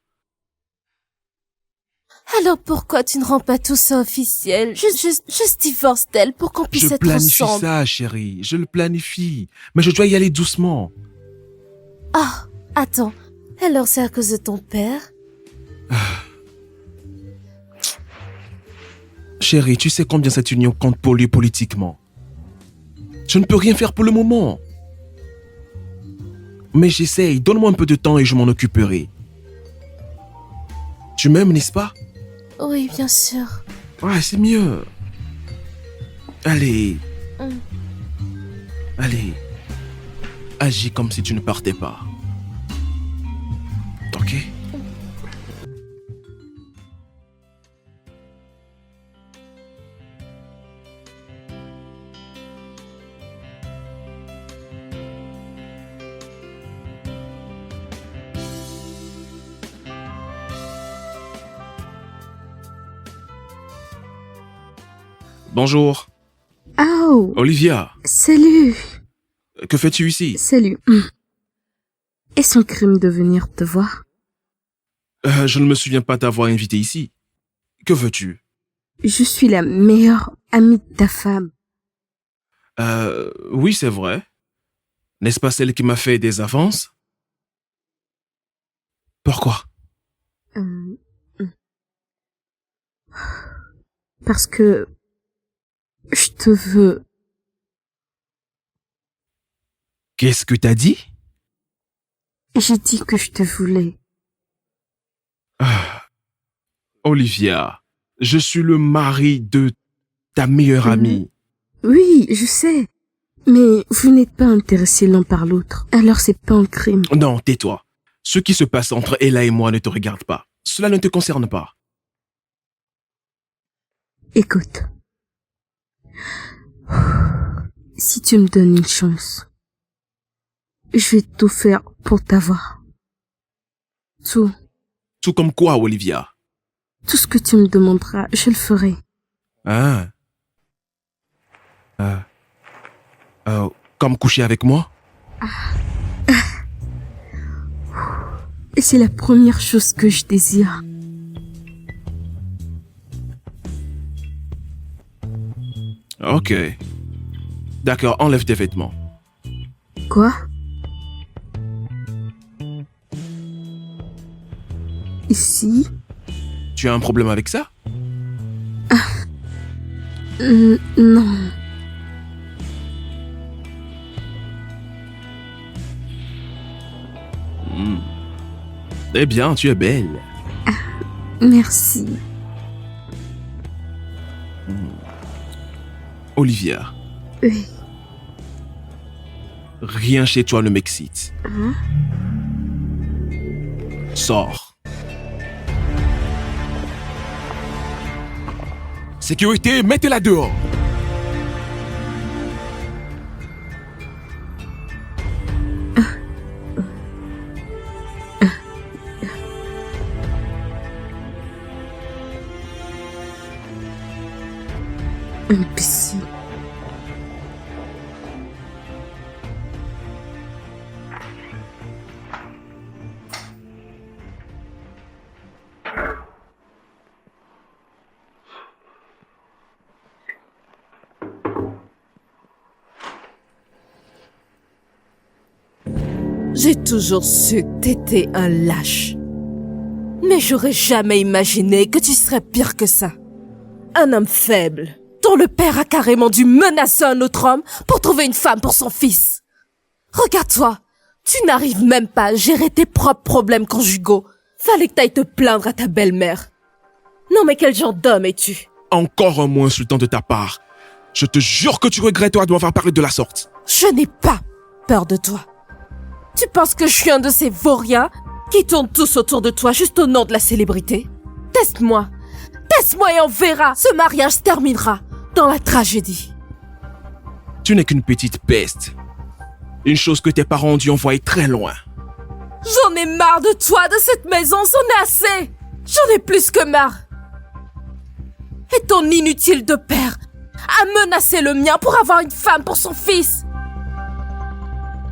Alors pourquoi tu ne rends pas tout ça officiel? Juste divorce d'elle pour qu'on puisse Je être planifie ensemble. ça, chérie. Je le planifie. Mais je dois y aller doucement. Ah, attends. Alors c'est à cause de ton père? Chérie, tu sais combien cette union compte pour lui politiquement. Je ne peux rien faire pour le moment. Mais j'essaye. Donne-moi un peu de temps et je m'en occuperai. Tu m'aimes, n'est-ce pas? Oui, bien sûr. Ouais, c'est mieux. Allez. Mm. Allez. Agis comme si tu ne partais pas. Ok? Bonjour. Oh, Olivia, salut, que fais-tu ici? salut. Est-ce un crime de venir te voir? Je ne me souviens pas t'avoir invité ici. Que veux-tu? Je suis la meilleure amie de ta femme. Oui, c'est vrai. N'est-ce pas celle qui m'a fait des avances? Pourquoi? Parce que je te veux. Qu'est-ce que t'as dit? J'ai dit que je te voulais. Olivia, je suis le mari de ta meilleure amie. Oui, je sais. Mais vous n'êtes pas intéressés l'un par l'autre. Alors c'est pas un crime. Non, tais-toi. Ce qui se passe entre Ella et moi ne te regarde pas. Cela ne te concerne pas. Écoute. Si tu me donnes une chance, je vais tout faire pour t'avoir. Tout. Tout comme quoi, Olivia? Tout ce que tu me demanderas, je le ferai. Hein? Comme coucher avec moi? Et c'est la première chose que je désire. Ok. D'accord, enlève tes vêtements. Quoi? Ici? Tu as un problème avec ça? Non. Eh bien, tu es belle. Merci. Olivia, Oui. Rien chez toi ne m'excite. Sors. Sécurité, mettez-la dehors. Imbécile. J'ai toujours su que t'étais un lâche. Mais j'aurais jamais imaginé que tu serais pire que ça. Un homme faible, dont le père a carrément dû menacer un autre homme pour trouver une femme pour son fils. Regarde-toi, tu n'arrives même pas à gérer tes propres problèmes conjugaux. Fallait que t'ailles te plaindre à ta belle-mère. Non mais quel genre d'homme es-tu? Encore un mot insultant de ta part. Je te jure que tu regretteras de m'avoir parlé de la sorte. Je n'ai pas peur de toi. Tu penses que je suis un de ces vauriens qui tournent tous autour de toi juste au nom de la célébrité? Teste-moi. Teste-moi et on verra. Ce mariage se terminera dans la tragédie. Tu n'es qu'une petite peste. Une chose que tes parents ont dû envoyer très loin. J'en ai marre de toi, de cette maison, c'en est assez. J'en ai plus que marre. Et ton inutile de père a menacé le mien pour avoir une femme pour son fils.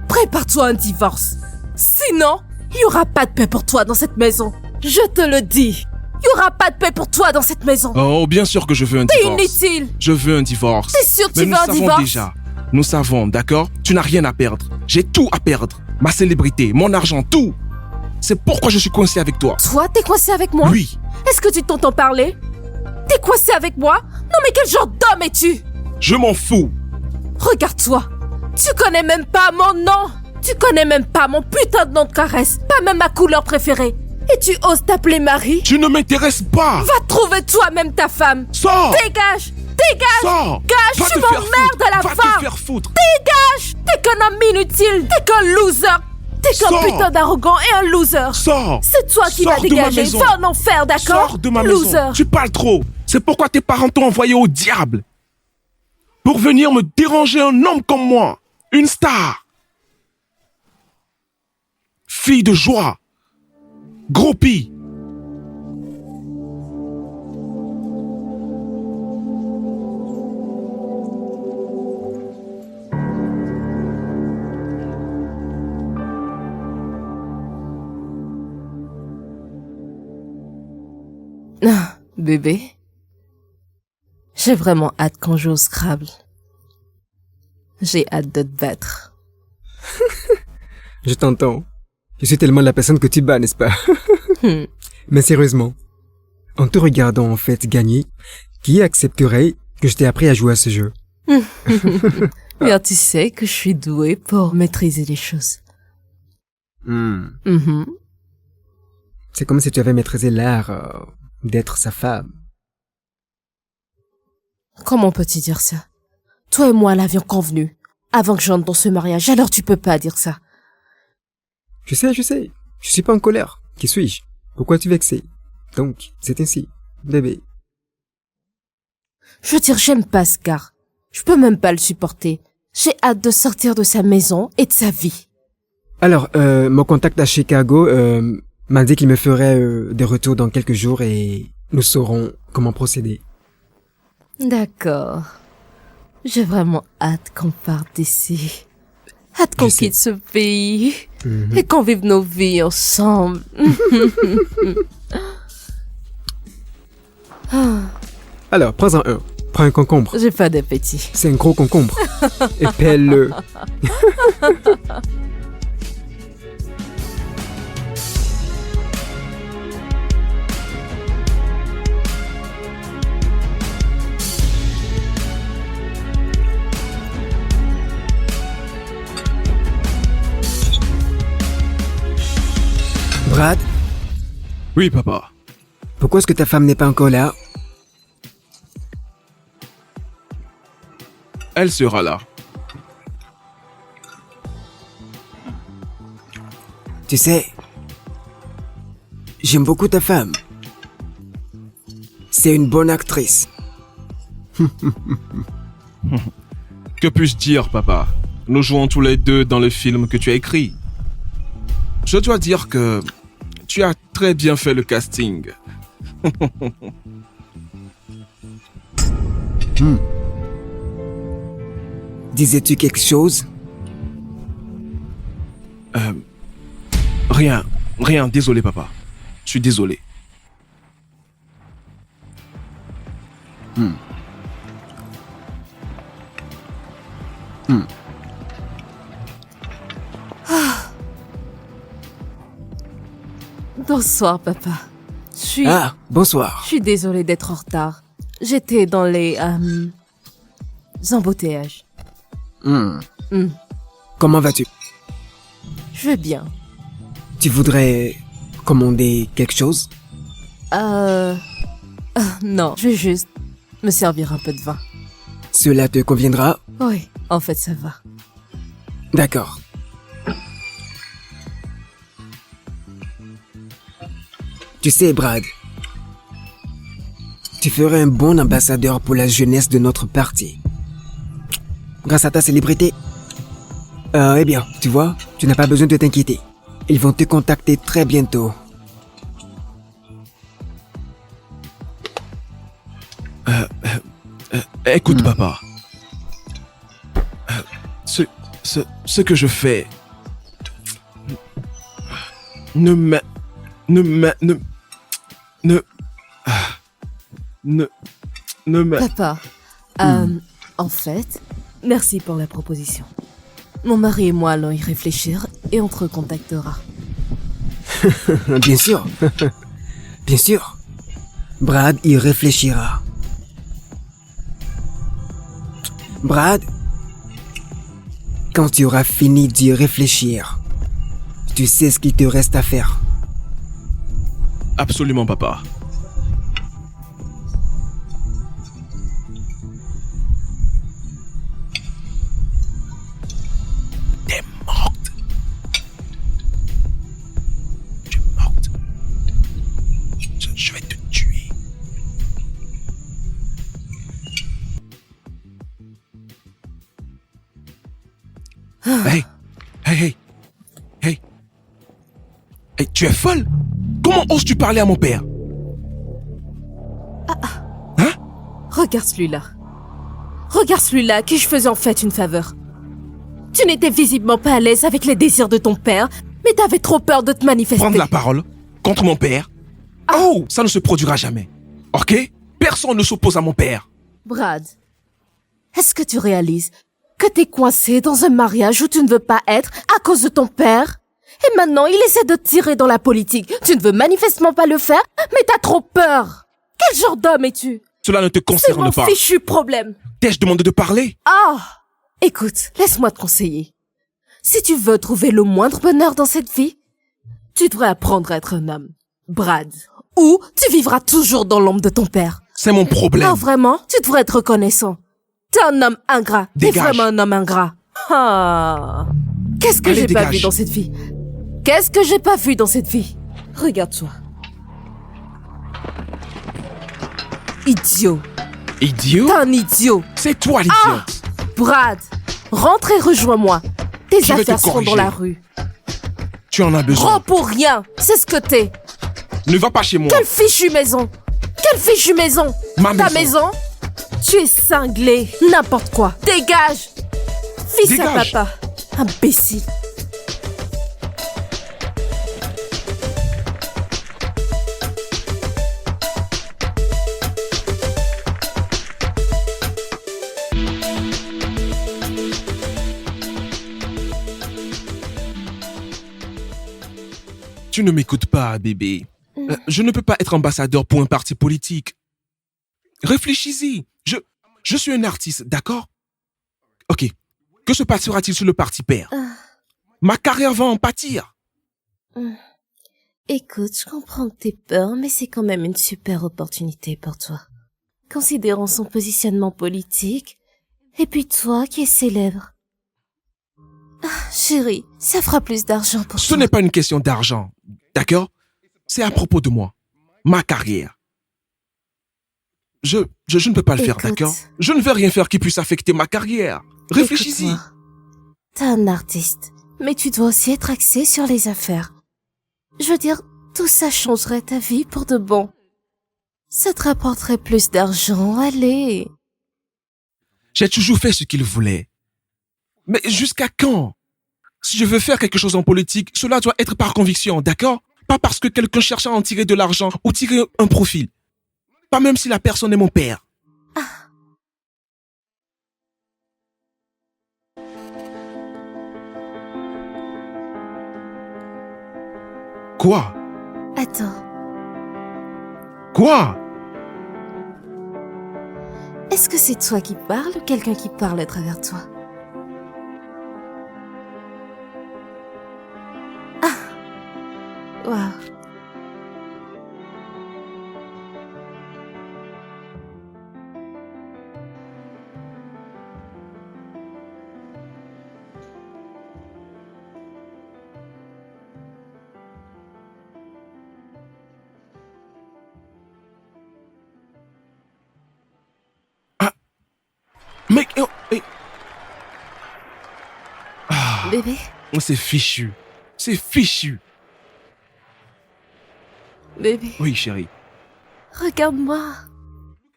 Prépare-toi à un divorce. Sinon, il n'y aura pas de paix pour toi dans cette maison. Je te le dis. Il n'y aura pas de paix pour toi dans cette maison. Oh, bien sûr que je veux un T'es divorce. inutile. Je veux un divorce. T'es sûr que Mais tu nous veux un savons divorce? déjà. Nous savons, d'accord? Tu n'as rien à perdre. J'ai tout à perdre. Ma célébrité, mon argent, tout. C'est pourquoi je suis coincé avec toi. Toi, t'es coincé avec moi? Oui. Est-ce que tu t'entends parler? T'es coincé avec moi? Non mais quel genre d'homme es-tu? Je m'en fous. Regarde-toi. Tu connais même pas mon nom. Tu connais même pas mon putain de nom de caresse. Pas même ma couleur préférée. Et tu oses t'appeler Marie? Tu ne m'intéresses pas. Va trouver toi-même ta femme. Sors. Dégage. Dégage. Sors. Gage, Va tu te faire m'emmerdes à la foutre. Va fin. te faire foutre. Dégage. T'es qu'un homme inutile. T'es qu'un loser. T'es qu'un Sors. putain d'arrogant et un loser. Sors. C'est toi qui Sors vas de ma dégager. maison. Va en enfer, d'accord? Sors de ma Loser. maison. Tu parles trop. C'est pourquoi tes parents t'ont envoyé au diable. Pour venir me déranger un homme comme moi. Une star. Fille de joie. Gros pis. Ah, bébé. J'ai vraiment hâte qu'on joue au Scrabble. J'ai hâte de te battre. Je t'entends. Je suis tellement la personne que tu bats, n'est-ce pas? Mais sérieusement, en te regardant en fait gagner, qui accepterait que je t'ai appris à jouer à ce jeu? Bien, tu sais que je suis douée pour maîtriser les choses. Mhm. C'est comme si tu avais maîtrisé l'art d'être sa femme. Comment peux-tu dire ça? Toi et moi l'avions convenu, avant que j'entre dans ce mariage, alors tu peux pas dire ça. Je sais. Je suis pas en colère. Qui suis-je? Pourquoi tu vexes? Donc, c'est ainsi, bébé. Je veux dire, j'aime pas ce gars. Je peux même pas le supporter. J'ai hâte de sortir de sa maison et de sa vie. Alors, mon contact à Chicago m'a dit qu'il me ferait des retours dans quelques jours et nous saurons comment procéder. D'accord. J'ai vraiment hâte qu'on parte d'ici. Hâte qu'on Je sais. quitte ce pays. Et qu'on vive nos vies ensemble. Alors, prends-en un. Prends un concombre. J'ai pas d'appétit. C'est un gros concombre. Et pèle-le. Brad, Oui, papa. pourquoi est-ce que ta femme n'est pas encore là? Elle sera là. Tu sais, j'aime beaucoup ta femme. C'est une bonne actrice. Que puis-je dire, papa? Nous jouons tous les deux dans le film que tu as écrit. Je dois dire que tu as très bien fait le casting. Disais-tu quelque chose? Rien, désolé, papa. Je suis désolé. Bonsoir, papa. Ah, bonsoir. Je suis désolée d'être en retard. J'étais dans les embouteillages. Comment vas-tu? Je vais bien. Tu voudrais commander quelque chose? Non, je vais juste me servir un peu de vin. Cela te conviendra? Oui, en fait, ça va. D'accord. Tu sais, Brad, tu ferais un bon ambassadeur pour la jeunesse de notre parti. Grâce à ta célébrité. Eh bien, tu vois, tu n'as pas besoin de t'inquiéter. Ils vont te contacter très bientôt. Écoute, papa. Ce que je fais ne me... Papa, en fait, merci pour la proposition. Mon mari et moi allons y réfléchir et on te recontactera. Bien sûr. Bien sûr. Brad y réfléchira. Brad, quand tu auras fini d'y réfléchir, tu sais ce qu'il te reste à faire. Absolument, papa. T'es morte. Tu es morte. Je vais te tuer. Hey, hey, hey, hey. Hey, tu es folle? Comment oses-tu parler à mon père? Hein? Regarde celui-là. Regarde celui-là à qui je faisais en fait une faveur. Tu n'étais visiblement pas à l'aise avec les désirs de ton père, mais t'avais trop peur de te manifester. Prendre la parole contre mon père? Oh, ça ne se produira jamais. Ok? Personne ne s'oppose à mon père. Brad, est-ce que tu réalises que t'es coincé dans un mariage où tu ne veux pas être à cause de ton père? Et maintenant, il essaie de te tirer dans la politique. Tu ne veux manifestement pas le faire, mais t'as trop peur. Quel genre d'homme es-tu? Cela ne te C'est concerne mon pas. fichu problème. T'ai-je demandé de parler? Ah! Écoute, laisse-moi te conseiller. Si tu veux trouver le moindre bonheur dans cette vie, tu devrais apprendre à être un homme. Brad. Ou tu vivras toujours dans l'ombre de ton père. C'est mon problème. Non, vraiment, tu devrais être reconnaissant. T'es un homme ingrat. T'es Dégage. vraiment un homme ingrat. Ah. Qu'est-ce que Allez, j'ai pas dégage. vu dans cette vie? Qu'est-ce que j'ai pas vu dans cette vie? Regarde-toi. Idiot. Idiot? T'es un idiot. C'est toi l'idiote. Brad, rentre et rejoins-moi. Tes Je vais te affaires seront dans corriger. la rue. Tu en as besoin. Rends pour rien. C'est ce que t'es. Ne va pas chez moi. Quelle fichue maison. Quelle fichue maison. Ma Ta maison. maison? Tu es cinglé. N'importe quoi. Dégage. Fils à Dégage. papa. Imbécile. Tu ne m'écoutes pas, bébé. Je ne peux pas être ambassadeur pour un parti politique. Réfléchis-y. Je suis un artiste, d'accord? Ok. Que se passera-t-il sur le parti père? Ma carrière va en pâtir. Écoute, je comprends que t'aies peur, mais c'est quand même une super opportunité pour toi. Considérant son positionnement politique, et puis toi qui es célèbre. Chérie, ça fera plus d'argent pour Ce toi. n'est pas une question d'argent, d'accord? C'est à propos de moi, ma carrière. Je ne peux pas le faire, Écoute. d'accord? Je ne vais rien faire qui puisse affecter ma carrière. Réfléchis-y. Écoute-moi. T'es un artiste, mais tu dois aussi être axé sur les affaires. Je veux dire, tout ça changerait ta vie pour de bon. Ça te rapporterait plus d'argent, allez. J'ai toujours fait ce qu'il voulait. Mais jusqu'à quand? Si je veux faire quelque chose en politique, cela doit être par conviction, d'accord? Pas parce que quelqu'un cherche à en tirer de l'argent ou tirer un profil. Pas même si la personne est mon père. Quoi? Attends, Quoi? est-ce que c'est toi qui parles ou quelqu'un qui parle à travers toi? Waouh. Mec, Bébé, c'est fichu. C'est fichu. bébé, Oui, chérie. regarde-moi.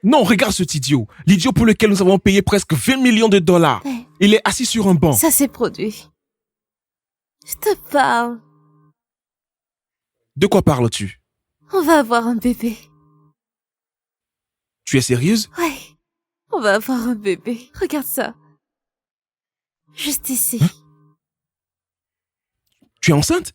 Non, regarde cet idiot. L'idiot pour lequel nous avons payé presque 20 millions de dollars. Hey, Il est assis sur un banc. ça s'est produit. Je te parle. De quoi parles-tu? On va avoir un bébé. Tu es sérieuse? Ouais, on va avoir un bébé. Regarde ça. Juste ici. Tu es enceinte?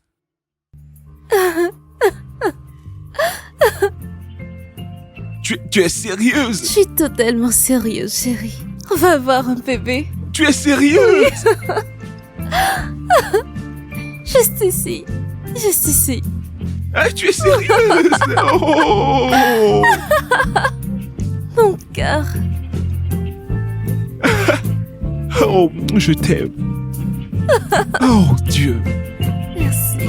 tu es Je sérieuse? suis totalement sérieuse, chérie. On va avoir un bébé. Tu es sérieuse? Juste ici. Juste ici. Ah, tu es sérieuse? Oh! Mon cœur. Oh, je t'aime. Oh, Dieu. Merci.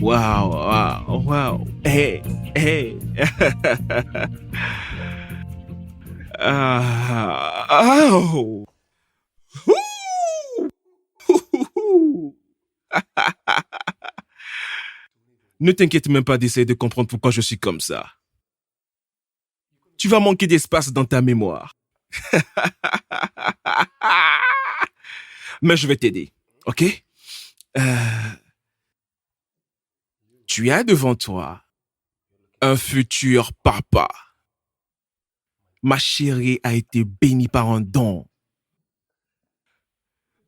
Wow, wow, wow. Hey, hey. Oh. Ne t'inquiète même pas d'essayer de comprendre pourquoi je suis comme ça. Tu vas manquer d'espace dans ta mémoire. Mais je vais t'aider, ok? Tu as devant toi un futur papa. Ma chérie a été bénie par un don.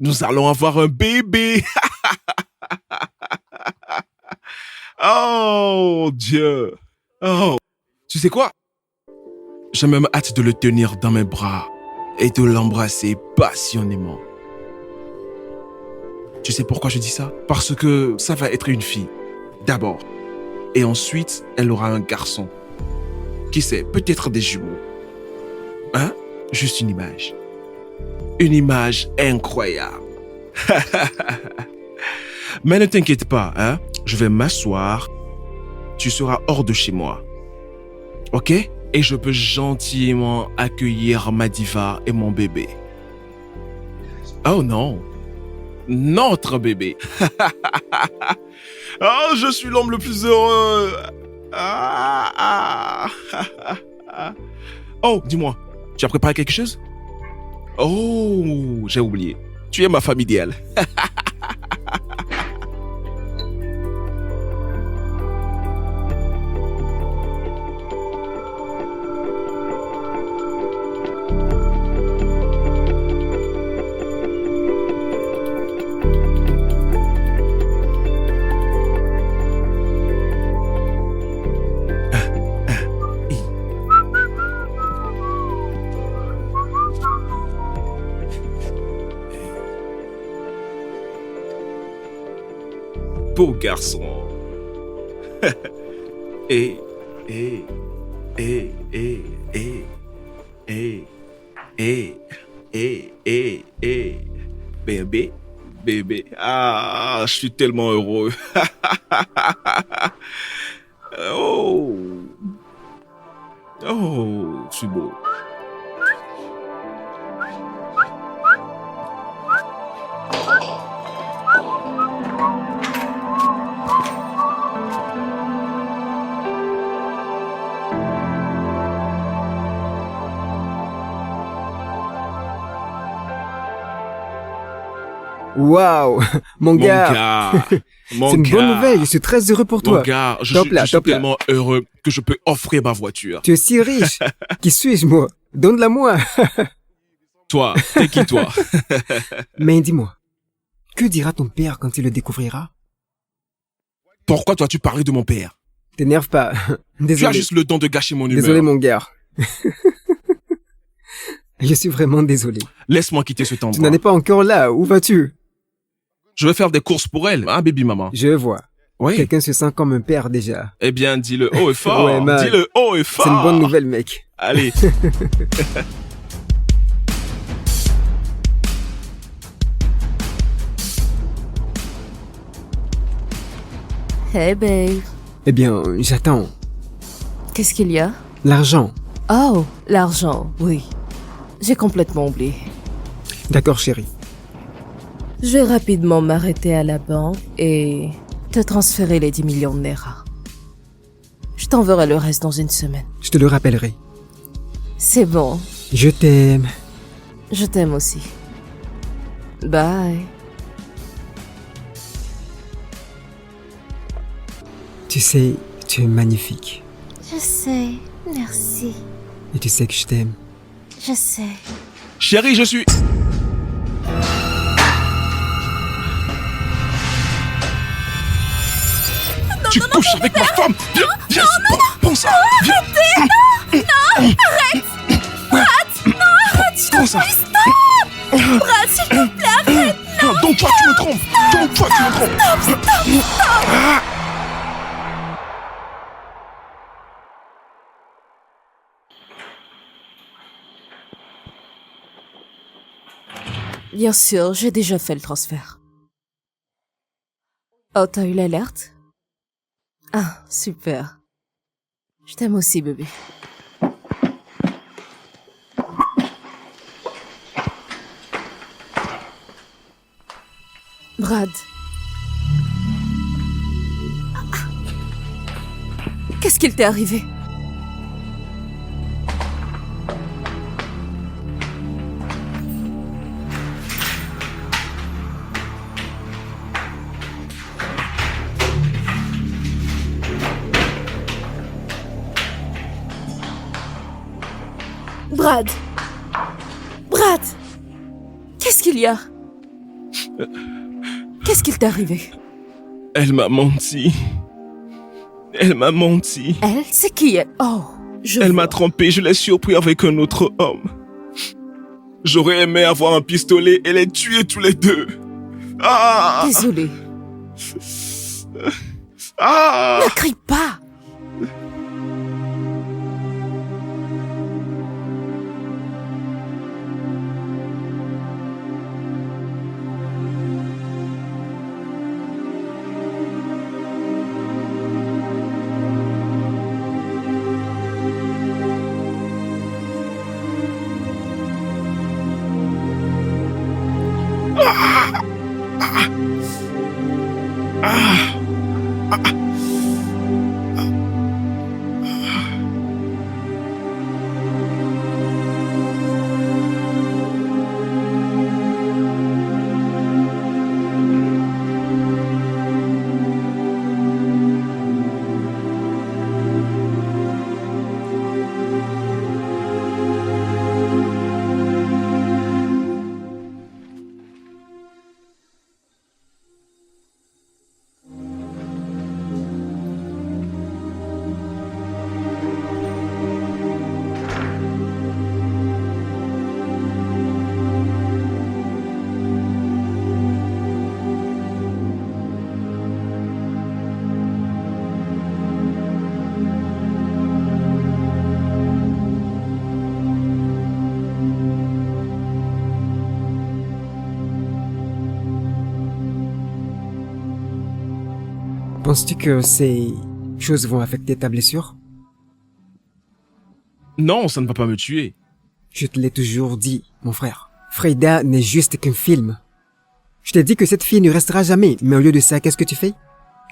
Nous allons avoir un bébé. Oh, Dieu. Oh. Tu sais quoi? J'ai même hâte de le tenir dans mes bras et de l'embrasser passionnément. Tu sais pourquoi je dis ça? Parce que ça va être une fille, d'abord. Et ensuite, elle aura un garçon. Qui sait, peut-être des jumeaux. Hein? Juste une image. Une image incroyable. Mais ne t'inquiète pas, hein? Je vais m'asseoir. Tu seras hors de chez moi. Ok? Et je peux gentiment accueillir ma diva et mon bébé. Oh non. Notre bébé. Oh, je suis l'homme le plus heureux. Oh, dis-moi, tu as préparé quelque chose? Oh, j'ai oublié. Tu es ma femme idéale. beau garçon. Et, et, et, et, et, et, et, bébé, bébé. Ah, je suis tellement heureux. Oh, oh, je suis beau. Waouh, mon Mon gars. gars, mon C'est une bonne gars. nouvelle, je suis très heureux pour Mon toi. gars, je Top suis, là, je suis top là. tellement heureux que je peux offrir ma voiture. Tu es si riche. Qui suis-je, moi? Donne-la moi. Toi, t'es qui toi? Mais dis-moi, que dira ton père quand il le découvrira? Pourquoi dois-tu parler de mon père? T'énerve pas. Tu as Désolé. juste le don de gâcher mon humeur. Désolé, mon gars. Je suis vraiment désolé. Laisse-moi quitter ce Tu endroit. n'en es pas encore là. Où vas-tu? Je vais faire des courses pour elle, hein, baby maman. Je vois. Oui. Quelqu'un se sent comme un père déjà. Eh bien, dis-le haut et fort. Ouais, man. Dis-le haut et fort. C'est une bonne nouvelle, mec. Allez. Hey babe, Eh bien, j'attends. qu'est-ce qu'il y a? L'argent. Oh, l'argent, oui. J'ai complètement oublié. D'accord, chérie. Je vais rapidement m'arrêter à la banque et te transférer les 10 millions de Naira. Je t'enverrai le reste dans une semaine. Je te le rappellerai. C'est bon, Je t'aime. je t'aime aussi. Bye. Tu sais, tu es magnifique. Je sais, merci. Et tu sais que je t'aime. Je sais. Chérie, je suis... Tu couches avec ma femme. Viens, viens, prends ça. Viens. Prends ça. Brad, s'il te plaît, arrête. Non, donc toi, tu me trompes. Donc toi, tu me trompes. Bien sûr, j'ai déjà fait le transfert. Oh, t'as eu l'alerte? Ah, super. Je t'aime aussi, bébé. Brad. Qu'est-ce qu'il t'est arrivé? Brad. Brad. Qu'est-ce qu'il y a? Qu'est-ce qu'il t'est arrivé? Elle m'a menti. Elle m'a menti. Elle? C'est qui elle? Oh, Elle m'a trompé, je l'ai surpris avec un autre homme. J'aurais aimé avoir un pistolet et les tuer tous les deux. Ah! Désolée. Ah! Ne crie pas. Penses-tu que ces choses vont affecter ta blessure? Non, ça ne va pas me tuer. Je te l'ai toujours dit, mon frère. Freda n'est juste qu'un film. Je t'ai dit que cette fille ne restera jamais, mais au lieu de ça, qu'est-ce que tu fais?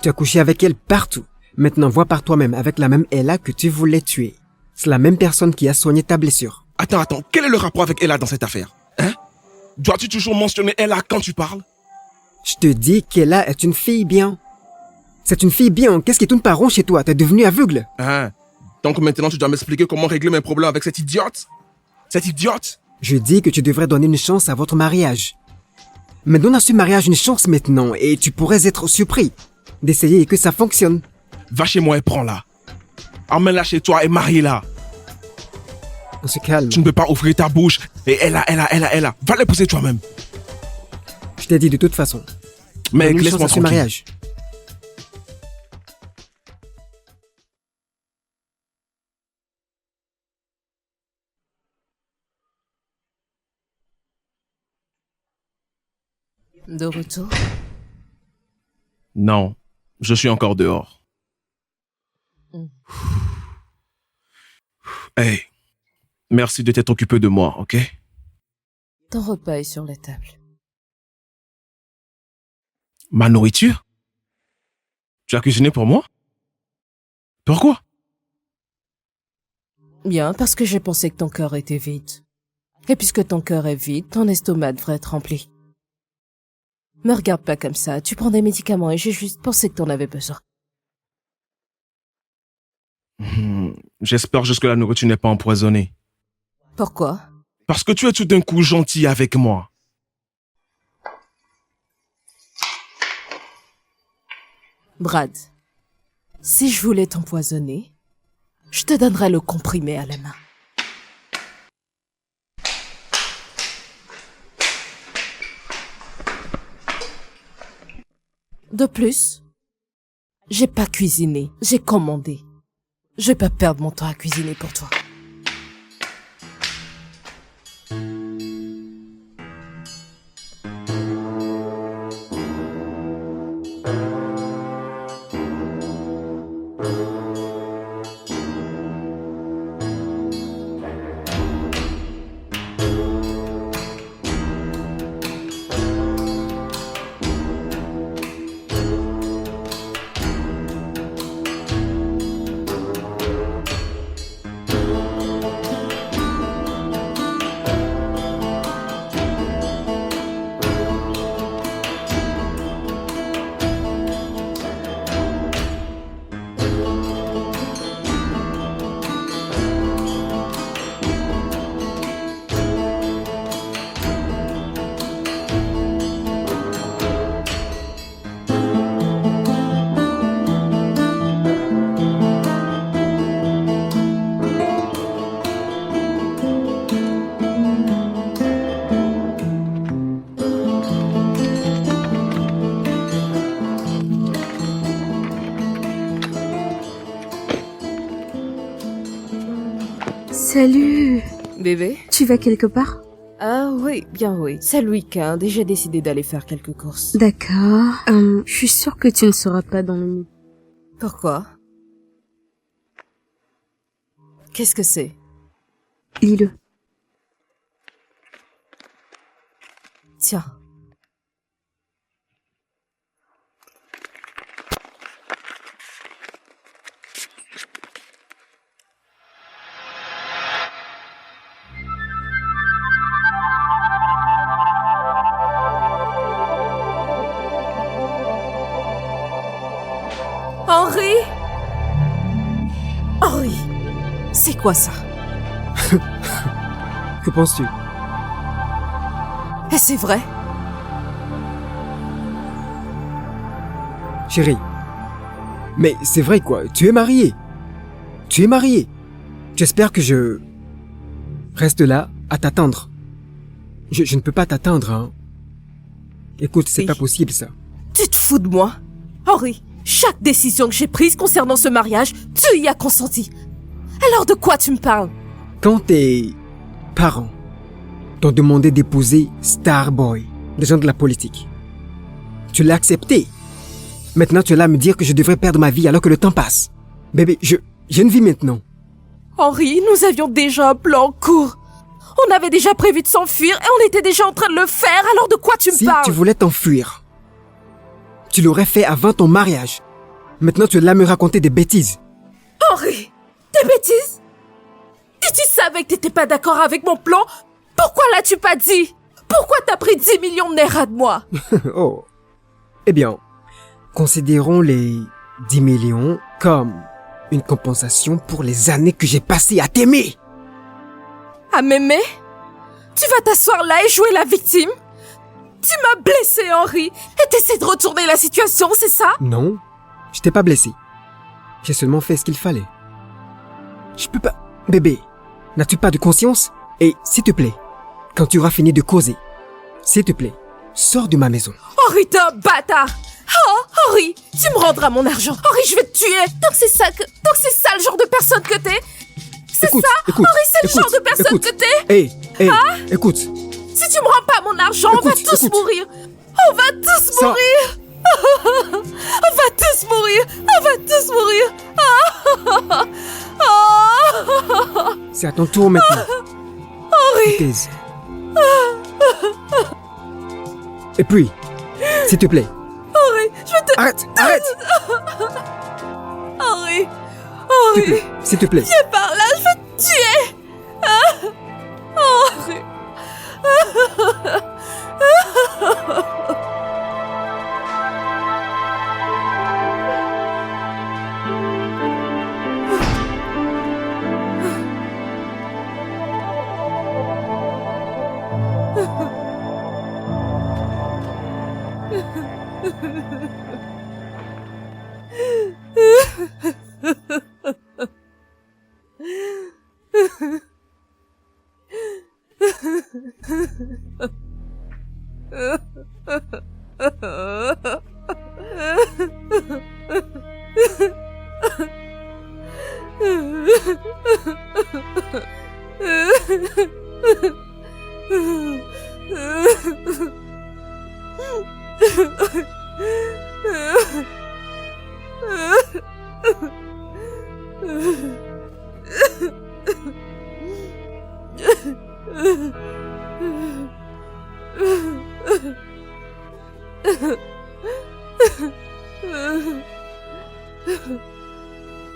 Tu as couché avec elle partout. Maintenant, vois par toi-même avec la même Ella que tu voulais tuer. C'est la même personne qui a soigné ta blessure. Attends, quel est le rapport avec Ella dans cette affaire? Hein? Dois-tu toujours mentionner Ella quand tu parles? Je te dis qu'Ella est une fille bien. C'est une fille bien. Qu'est-ce qui tourne pas rond chez toi? T'es devenu aveugle. Hein? Donc maintenant, tu dois m'expliquer comment régler mes problèmes avec cette idiote? Cette idiote? Je dis que tu devrais donner une chance à votre mariage. Mais donne à ce mariage une chance maintenant et tu pourrais être surpris d'essayer et que ça fonctionne. Va chez moi et prends-la. Emmène-la chez toi et marie-la. On se calme. Tu ne peux pas ouvrir ta bouche et Ella. Va l'épouser toi-même. Je t'ai dit de toute façon. Mec, Donne une laisse-moi chance à ce tranquille. mariage. De retour? Non, je suis encore dehors. Hey, merci de t'être occupé de moi, ok? Ton repas est sur la table. Ma nourriture? Tu as cuisiné pour moi? Pourquoi? Bien, parce que j'ai pensé que ton cœur était vide. Et puisque ton cœur est vide, ton estomac devrait être rempli. Me regarde pas comme ça, tu prends des médicaments et j'ai juste pensé que t'en avais besoin. J'espère juste que la nourriture n'est pas empoisonnée. Pourquoi? Parce que tu es tout d'un coup gentil avec moi. Brad, si je voulais t'empoisonner, je te donnerais le comprimé à la main. De plus, j'ai pas cuisiné, j'ai commandé. Je vais pas perdre mon temps à cuisiner pour toi. Salut. Bébé? Tu vas quelque part? Ah oui, bien oui. C'est le week-end et j'ai décidé d'aller faire quelques courses. D'accord. Je suis sûre que tu ne seras pas dans le mood. Pourquoi? Qu'est-ce que c'est? Lis-le. Tiens. Henri? Henri, c'est quoi ça? Que penses-tu? Et c'est vrai? Chérie. Mais c'est vrai quoi, tu es marié. Tu es marié. J'espère que je reste là à t'attendre. Je ne peux pas t'attendre, hein. Écoute, c'est Oui. pas possible ça. Tu te fous de moi? Henri, chaque décision que j'ai prise concernant ce mariage, tu y as consenti. Alors de quoi tu me parles? Quand tes parents t'ont demandé d'épouser Starboy, des gens de la politique, tu l'as accepté. Maintenant, tu es là à me dire que je devrais perdre ma vie alors que le temps passe. Bébé, j'ai une vie maintenant. Henri, nous avions déjà un plan en cours. On avait déjà prévu de s'enfuir et on était déjà en train de le faire, alors de quoi tu me Si parles? tu voulais t'enfuir, tu l'aurais fait avant ton mariage. Maintenant, tu es là à me raconter des bêtises. Henri, des bêtises? Si tu savais que t'étais pas d'accord avec mon plan, pourquoi l'as-tu pas dit? Pourquoi t'as pris 10 millions de nerfs de moi? Oh. Eh bien, considérons les 10 millions comme une compensation pour les années que j'ai passées à t'aimer. À m'aimer? Tu vas t'asseoir là et jouer la victime? Tu m'as blessé, Henri, et t'essaies de retourner la situation, c'est ça? Non, je t'ai pas blessé. J'ai seulement fait ce qu'il fallait. Je peux pas... Bébé, n'as-tu pas de conscience? Et s'il te plaît, quand tu auras fini de causer, s'il te plaît, sors de ma maison. Henri, t'es un bâtard! Oh, Henri, tu me rendras mon argent. Henri, je vais te tuer. Donc c'est ça le genre de personne que t'es? C'est ça? Écoute, Henri, c'est le genre de personne que t'es? Hé, écoute. Si tu me rends pas mon argent, on va tous mourir. On va tous Ça- mourir. On va tous mourir. On va tous mourir. C'est à ton tour maintenant. Henri. Taise. Et puis, s'il te plaît. Henri, je vais te... Arrête. Henri. S'il te Henri. plaît, s'il te plaît. Viens par là, je vais te tuer. Henri.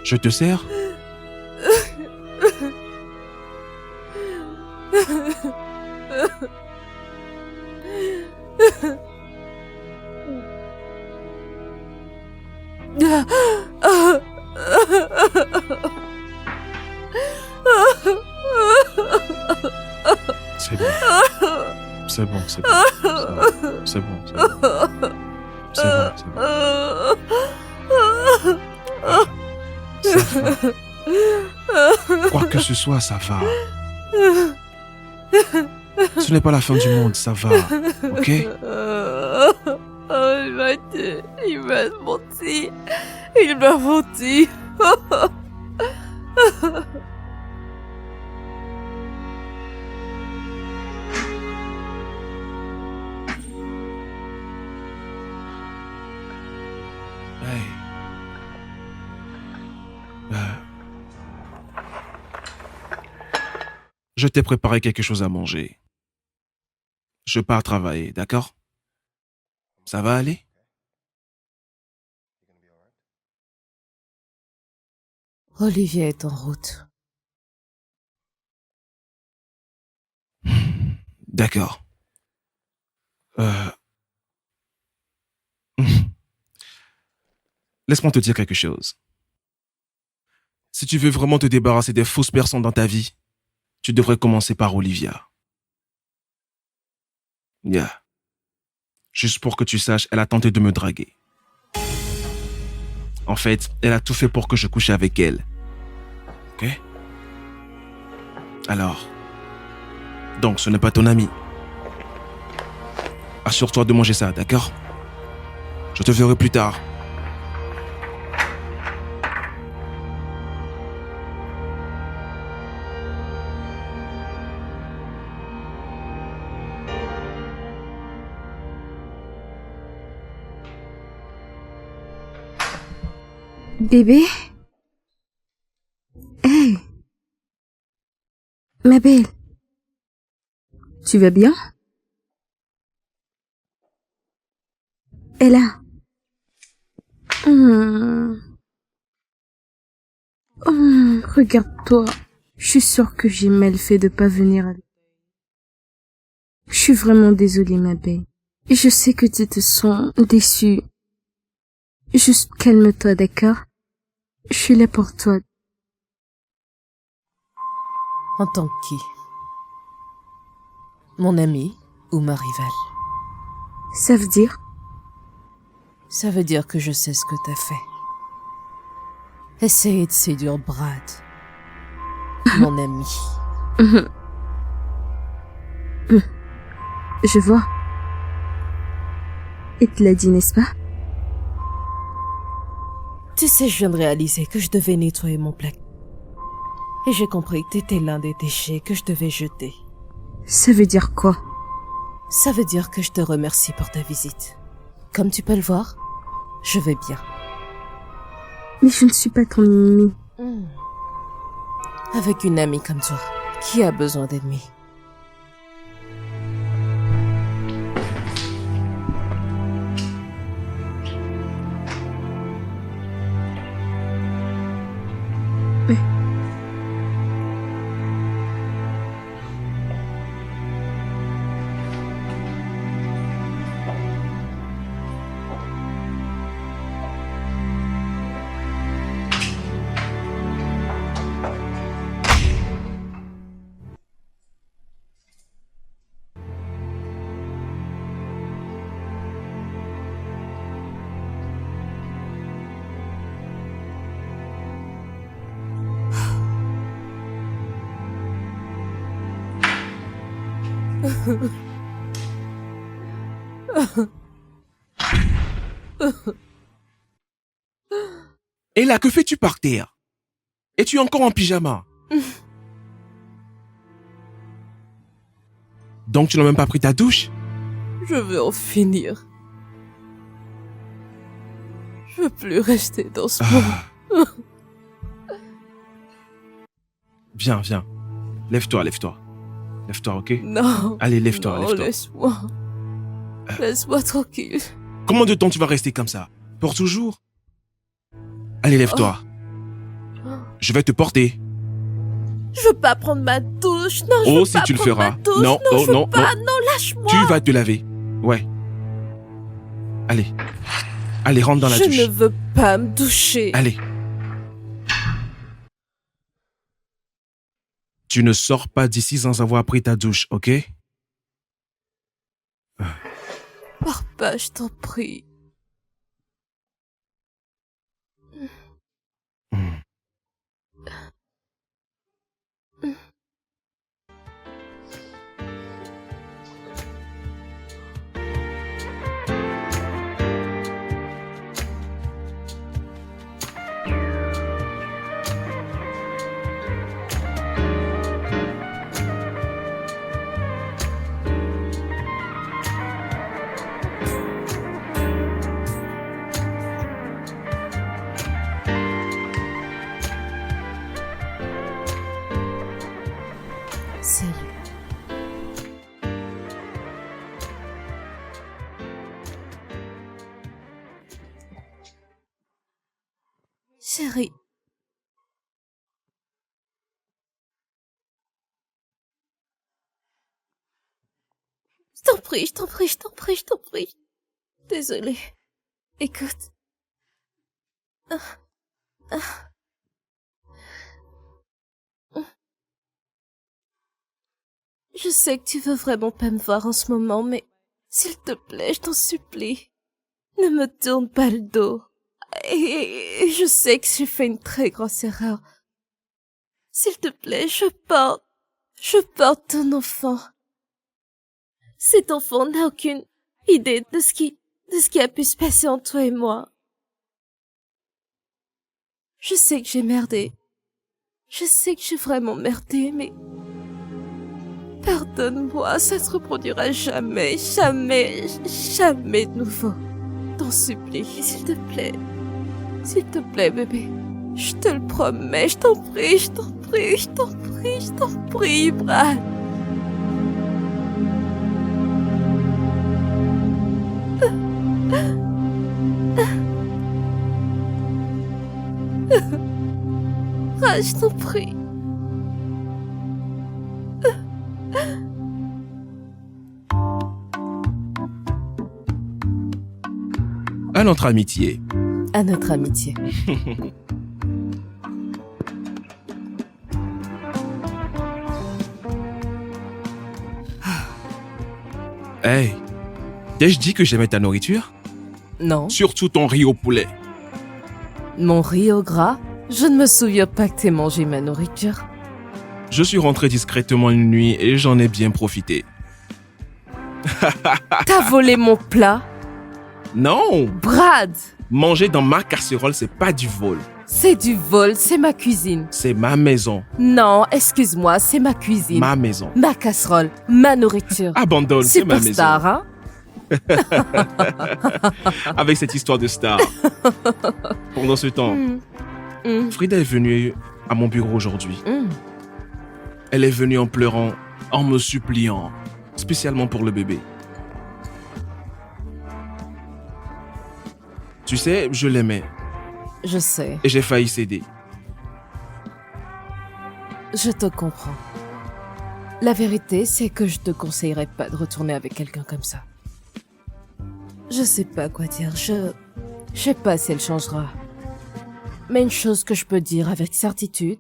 Je te sers? C'est bon. C'est bon, c'est bon. C'est bon, c'est bon. C'est bon, c'est bon. Ça va. Quoi que ce soit, ça va. Ce n'est pas la fin du monde, ça va. Ok? Il m'a menti. Il m'a menti. Hey. Je t'ai préparé quelque chose à manger. Je pars travailler, d'accord? Ça va aller? Olivier est en route. D'accord. Laisse-moi te dire quelque chose. Si tu veux vraiment te débarrasser des fausses personnes dans ta vie, tu devrais commencer par Olivia. Yeah. Juste pour que tu saches, elle a tenté de me draguer. En fait, elle a tout fait pour que je couche avec elle. Ok? Alors, donc ce n'est pas ton ami. Assure-toi de manger ça, d'accord? Je te verrai plus tard. Bébé? Hey! Ma belle. Tu vas bien? Ella. Regarde-toi. Je suis sûre que j'ai mal fait de pas venir avec. Je suis vraiment désolée, ma belle. Et je sais que tu te sens déçue. Juste calme-toi, d'accord? Je suis là pour toi. En tant que qui? Mon ami ou ma rivale? Ça veut dire? Ça veut dire que je sais ce que t'as fait. Essayer de séduire Brad. Mon ami. Je vois. Il te l'a dit, n'est-ce pas? Tu sais, je viens de réaliser que je devais nettoyer mon placard. Et j'ai compris que t'étais l'un des déchets que je devais jeter. Ça veut dire quoi? Ça veut dire que je te remercie pour ta visite. Comme tu peux le voir, je vais bien. Mais je ne suis pas ton ennemi. Avec une amie comme toi, qui a besoin d'ennemis? Et là, que fais-tu par terre? Es-tu encore en pyjama? Donc tu n'as même pas pris ta douche? Je veux en finir. Je veux plus rester dans ce monde. Viens, viens. Lève-toi, lève-toi. Lève-toi, ok? Non. Allez, lève-toi, Non, lève-toi. laisse-moi. Laisse-moi tranquille. Combien de temps tu vas rester comme ça? Pour toujours? Allez, lève-toi. Je vais te porter. Je veux pas prendre ma douche. Non, je Oh, veux si pas tu le prendre feras. ma douche. Non, oh, je veux non, pas. non. Non, lâche-moi. Tu vas te laver. Ouais. Allez. Allez, rentre dans la douche. Je ne veux pas me doucher. Allez. Tu ne sors pas d'ici sans avoir pris ta douche, ok? Pars pas, je t'en prie. Salut. Chérie. Je t'en prie, je t'en prie, je t'en prie, je t'en prie. Désolée. Écoute. Je sais que tu veux vraiment pas me voir en ce moment, mais s'il te plaît, je t'en supplie, ne me tourne pas le dos. Et je sais que j'ai fait une très grosse erreur. S'il te plaît, je porte ton enfant. Cet enfant n'a aucune idée de ce qui a pu se passer entre toi et moi. Je sais que j'ai merdé. Je sais que j'ai vraiment merdé, mais pardonne-moi, ça se reproduira jamais, jamais, jamais de nouveau. T'en supplie, s'il te plaît. S'il te plaît, bébé. Je te le promets, je t'en prie, je t'en prie, je t'en prie, je t'en prie, Brad. Brad, je t'en prie. À notre amitié. À notre amitié. Hey, t'ai-je dit que j'aimais ta nourriture? Non. Surtout ton riz au poulet. Mon riz au gras? Je ne me souviens pas que t'aies mangé ma nourriture. Je suis rentré discrètement une nuit et j'en ai bien profité. T'as volé mon plat? Non! Brad! Manger dans ma casserole, c'est pas du vol. C'est du vol, c'est ma cuisine. C'est ma maison. Non, excuse-moi, c'est ma cuisine. Ma maison. Ma casserole, ma nourriture. Abandonne, c'est ma maison. Superstar, hein? Avec cette histoire de star. Pendant ce temps, Frida est venue à mon bureau aujourd'hui. Elle est venue en pleurant, en me suppliant, spécialement pour le bébé. Tu sais, je l'aimais Je sais, et j'ai failli céder. je te comprends. La vérité, c'est que je te conseillerais pas de retourner avec quelqu'un comme ça. Je sais pas quoi dire, je sais pas si elle changera. Mais une chose que je peux dire avec certitude,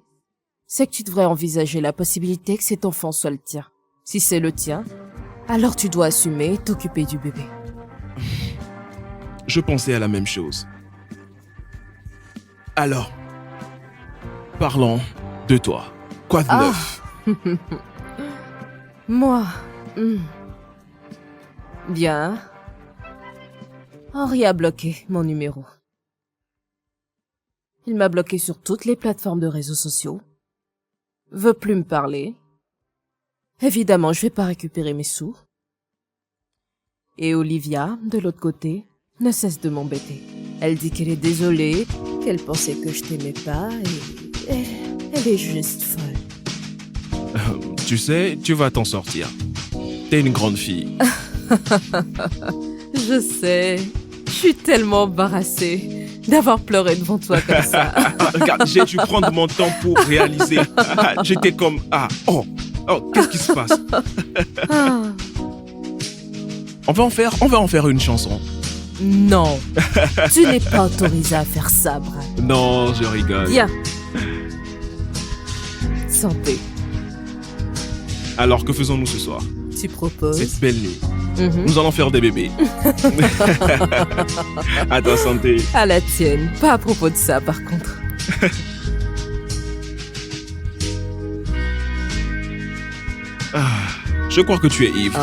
c'est que tu devrais envisager la possibilité que cet enfant soit le tien. Si c'est le tien, alors tu dois assumer et t'occuper du bébé. Je pensais à la même chose. Alors, parlons de toi. Quoi de neuf? Moi, bien. Henri a bloqué mon numéro. Il m'a bloqué sur toutes les plateformes de réseaux sociaux. Veut plus me parler. Évidemment, je vais pas récupérer mes sous. Et Olivia, de l'autre côté, ne cesse de m'embêter. Elle dit qu'elle est désolée, qu'elle pensait que je t'aimais pas et elle est juste folle. Tu sais, tu vas t'en sortir. T'es une grande fille. Je sais. Je suis tellement embarrassée d'avoir pleuré devant toi comme ça. Regarde, j'ai dû prendre mon temps pour réaliser. J'étais comme, qu'est-ce qui se passe? On va en faire une chanson. Non, tu n'es pas autorisé à faire ça, Brad. Non, je rigole. Viens. Santé. Alors, que faisons-nous ce soir? Tu proposes? Cette belle nuit. Nous allons faire des bébés. À ta santé. À la tienne. Pas à propos de ça, par contre. Je crois que tu es ivre.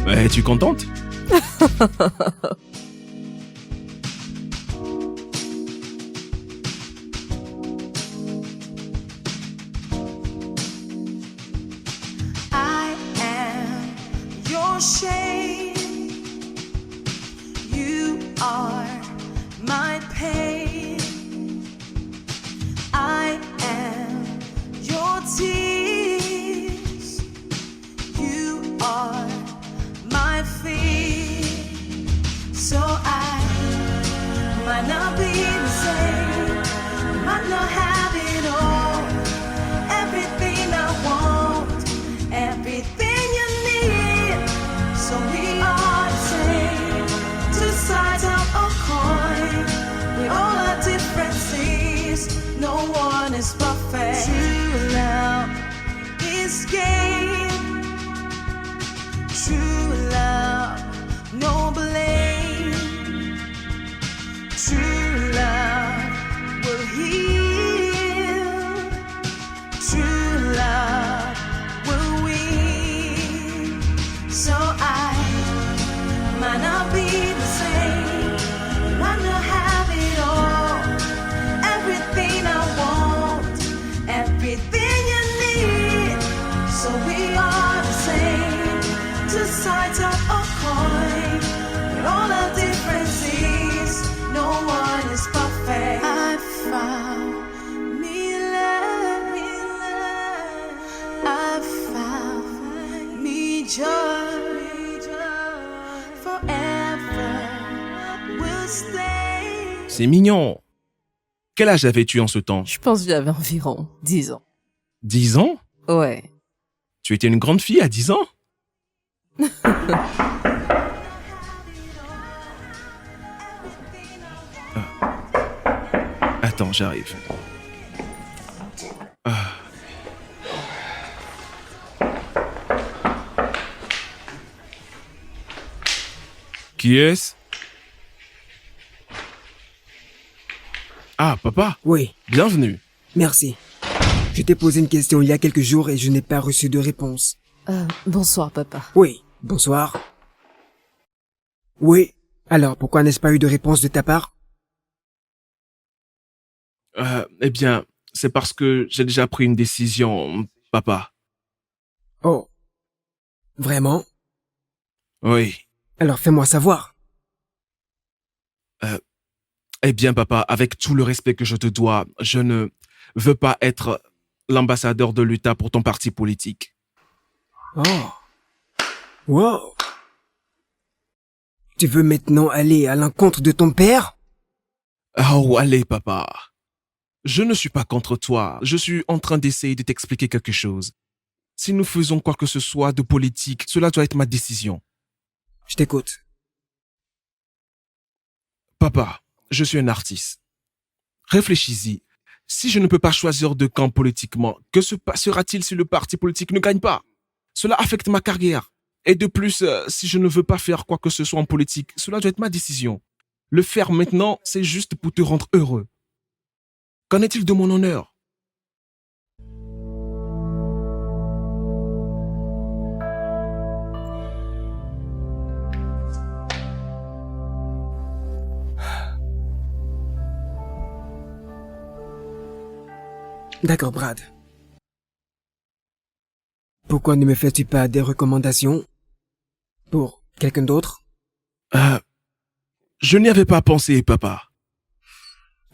Es-tu contente? I am your shame. You are my pain. I am your tears. You are my fear. So I might not be the same, might not have it all, everything I want, everything you need. So we are the same, two sides of a coin. We all have differences, no one is perfect. True love is gain. True love, no blame. True love will heal. True love will win. So I might not be the same, might not have it all, everything I want, everything you need. So we are the same, two sides of a coin. With all our differences, no one C'est mignon. Quel âge avais-tu en ce temps? Je pense que j'avais environ 10 ans. 10 ans? Ouais. Tu étais une grande fille à 10 ans? Attends, j'arrive. Ah. Qui est-ce? Ah, papa, Oui, bienvenue. merci. Je t'ai posé une question il y a quelques jours et je n'ai pas reçu de réponse. Bonsoir, papa. Oui, bonsoir. Oui, alors pourquoi n'ai-je pas eu de réponse de ta part? Eh bien, c'est parce que j'ai déjà pris une décision, papa. Oh. Vraiment? Oui. Alors fais-moi savoir. Eh bien, papa, avec tout le respect que je te dois, je ne veux pas être l'ambassadeur de l'État pour ton parti politique. Oh. Wow. Tu veux maintenant aller à l'encontre de ton père? Oh, allez, papa. Je ne suis pas contre toi. Je suis en train d'essayer de t'expliquer quelque chose. Si nous faisons quoi que ce soit de politique, cela doit être ma décision. Je t'écoute. Papa, je suis un artiste. Réfléchis-y. Si je ne peux pas choisir de camp politiquement, que se passera-t-il si le parti politique ne gagne pas? Cela affecte ma carrière. Et de plus, si je ne veux pas faire quoi que ce soit en politique, cela doit être ma décision. Le faire maintenant, c'est juste pour te rendre heureux. Qu'en est-il de mon honneur? D'accord, Brad. Pourquoi ne me fais-tu pas des recommandations pour quelqu'un d'autre? Je n'y avais pas pensé, papa.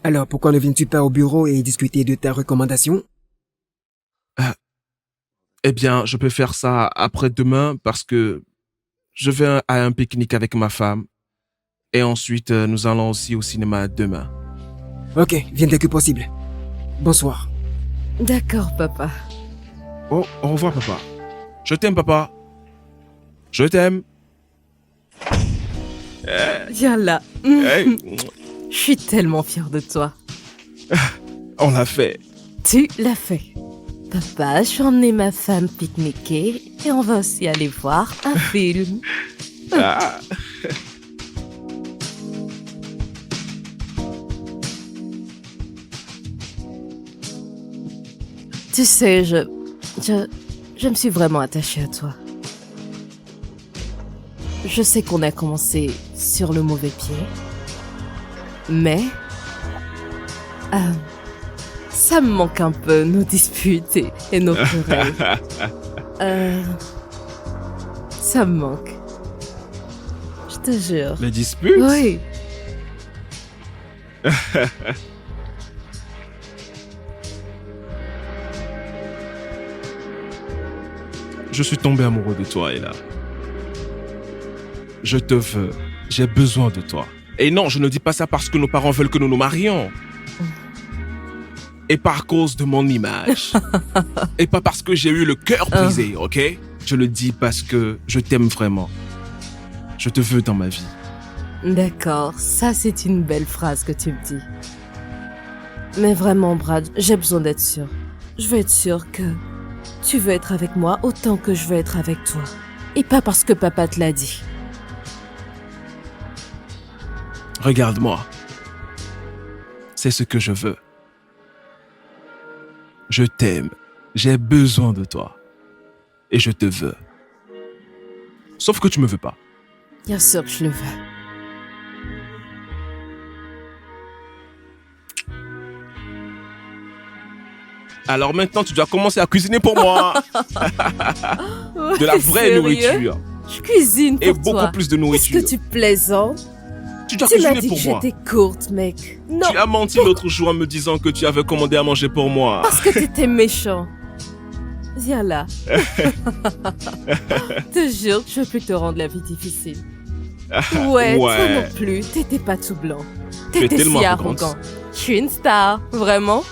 Alors pourquoi ne viens-tu pas au bureau et discuter de ta recommandation? Eh bien, je peux faire ça après-demain parce que je vais à un pique-nique avec ma femme. Et ensuite, nous allons aussi au cinéma demain. Ok, viens dès que possible. Bonsoir. D'accord, papa. Oh, au revoir, papa. Je t'aime, papa. Je t'aime. Viens là. Hey, Je suis tellement fière de toi. on l'a fait. Tu l'as fait. Papa, je vais emmener ma femme pique-niquer et on va aussi aller voir un film. Ah. Tu sais, je me suis vraiment attachée à toi. Je sais qu'on a commencé sur le mauvais pied, mais ça me manque un peu, nos disputes et nos querelles. Ça me manque. Je te jure. Les disputes? Oui. Je suis tombé amoureux de toi, Ella. Je te veux. J'ai besoin de toi. Et non, je ne dis pas ça parce que nos parents veulent que nous nous marions. Et par cause de mon image. Et pas parce que j'ai eu le cœur brisé, ok? Je le dis parce que je t'aime vraiment. Je te veux dans ma vie. D'accord, ça c'est une belle phrase que tu me dis. Mais vraiment, Brad, j'ai besoin d'être sûre. Je veux être sûre que tu veux être avec moi autant que je veux être avec toi. Et pas parce que papa te l'a dit. Regarde-moi. C'est ce que je veux. Je t'aime. J'ai besoin de toi. Et je te veux. Sauf que tu me veux pas. Bien sûr que je le veux. Alors maintenant, tu dois commencer à cuisiner pour moi. De la vraie Sérieux? nourriture. Je cuisine pour Et toi. beaucoup plus de Est-ce nourriture. que tu plaisantes? Tu dois Tu m'as cuisiner dit que pour moi. j'étais courte, mec. Non, Tu as menti l'autre jour en me disant que tu avais commandé à manger pour moi. parce que t'étais méchant. Viens là. Te jure que je veux plus te rendre la vie difficile. Ouais, toi Ouais. non plus, t'étais pas tout blanc. Tu es T'étais tellement si arrogante. arrogant. Je suis une star, vraiment.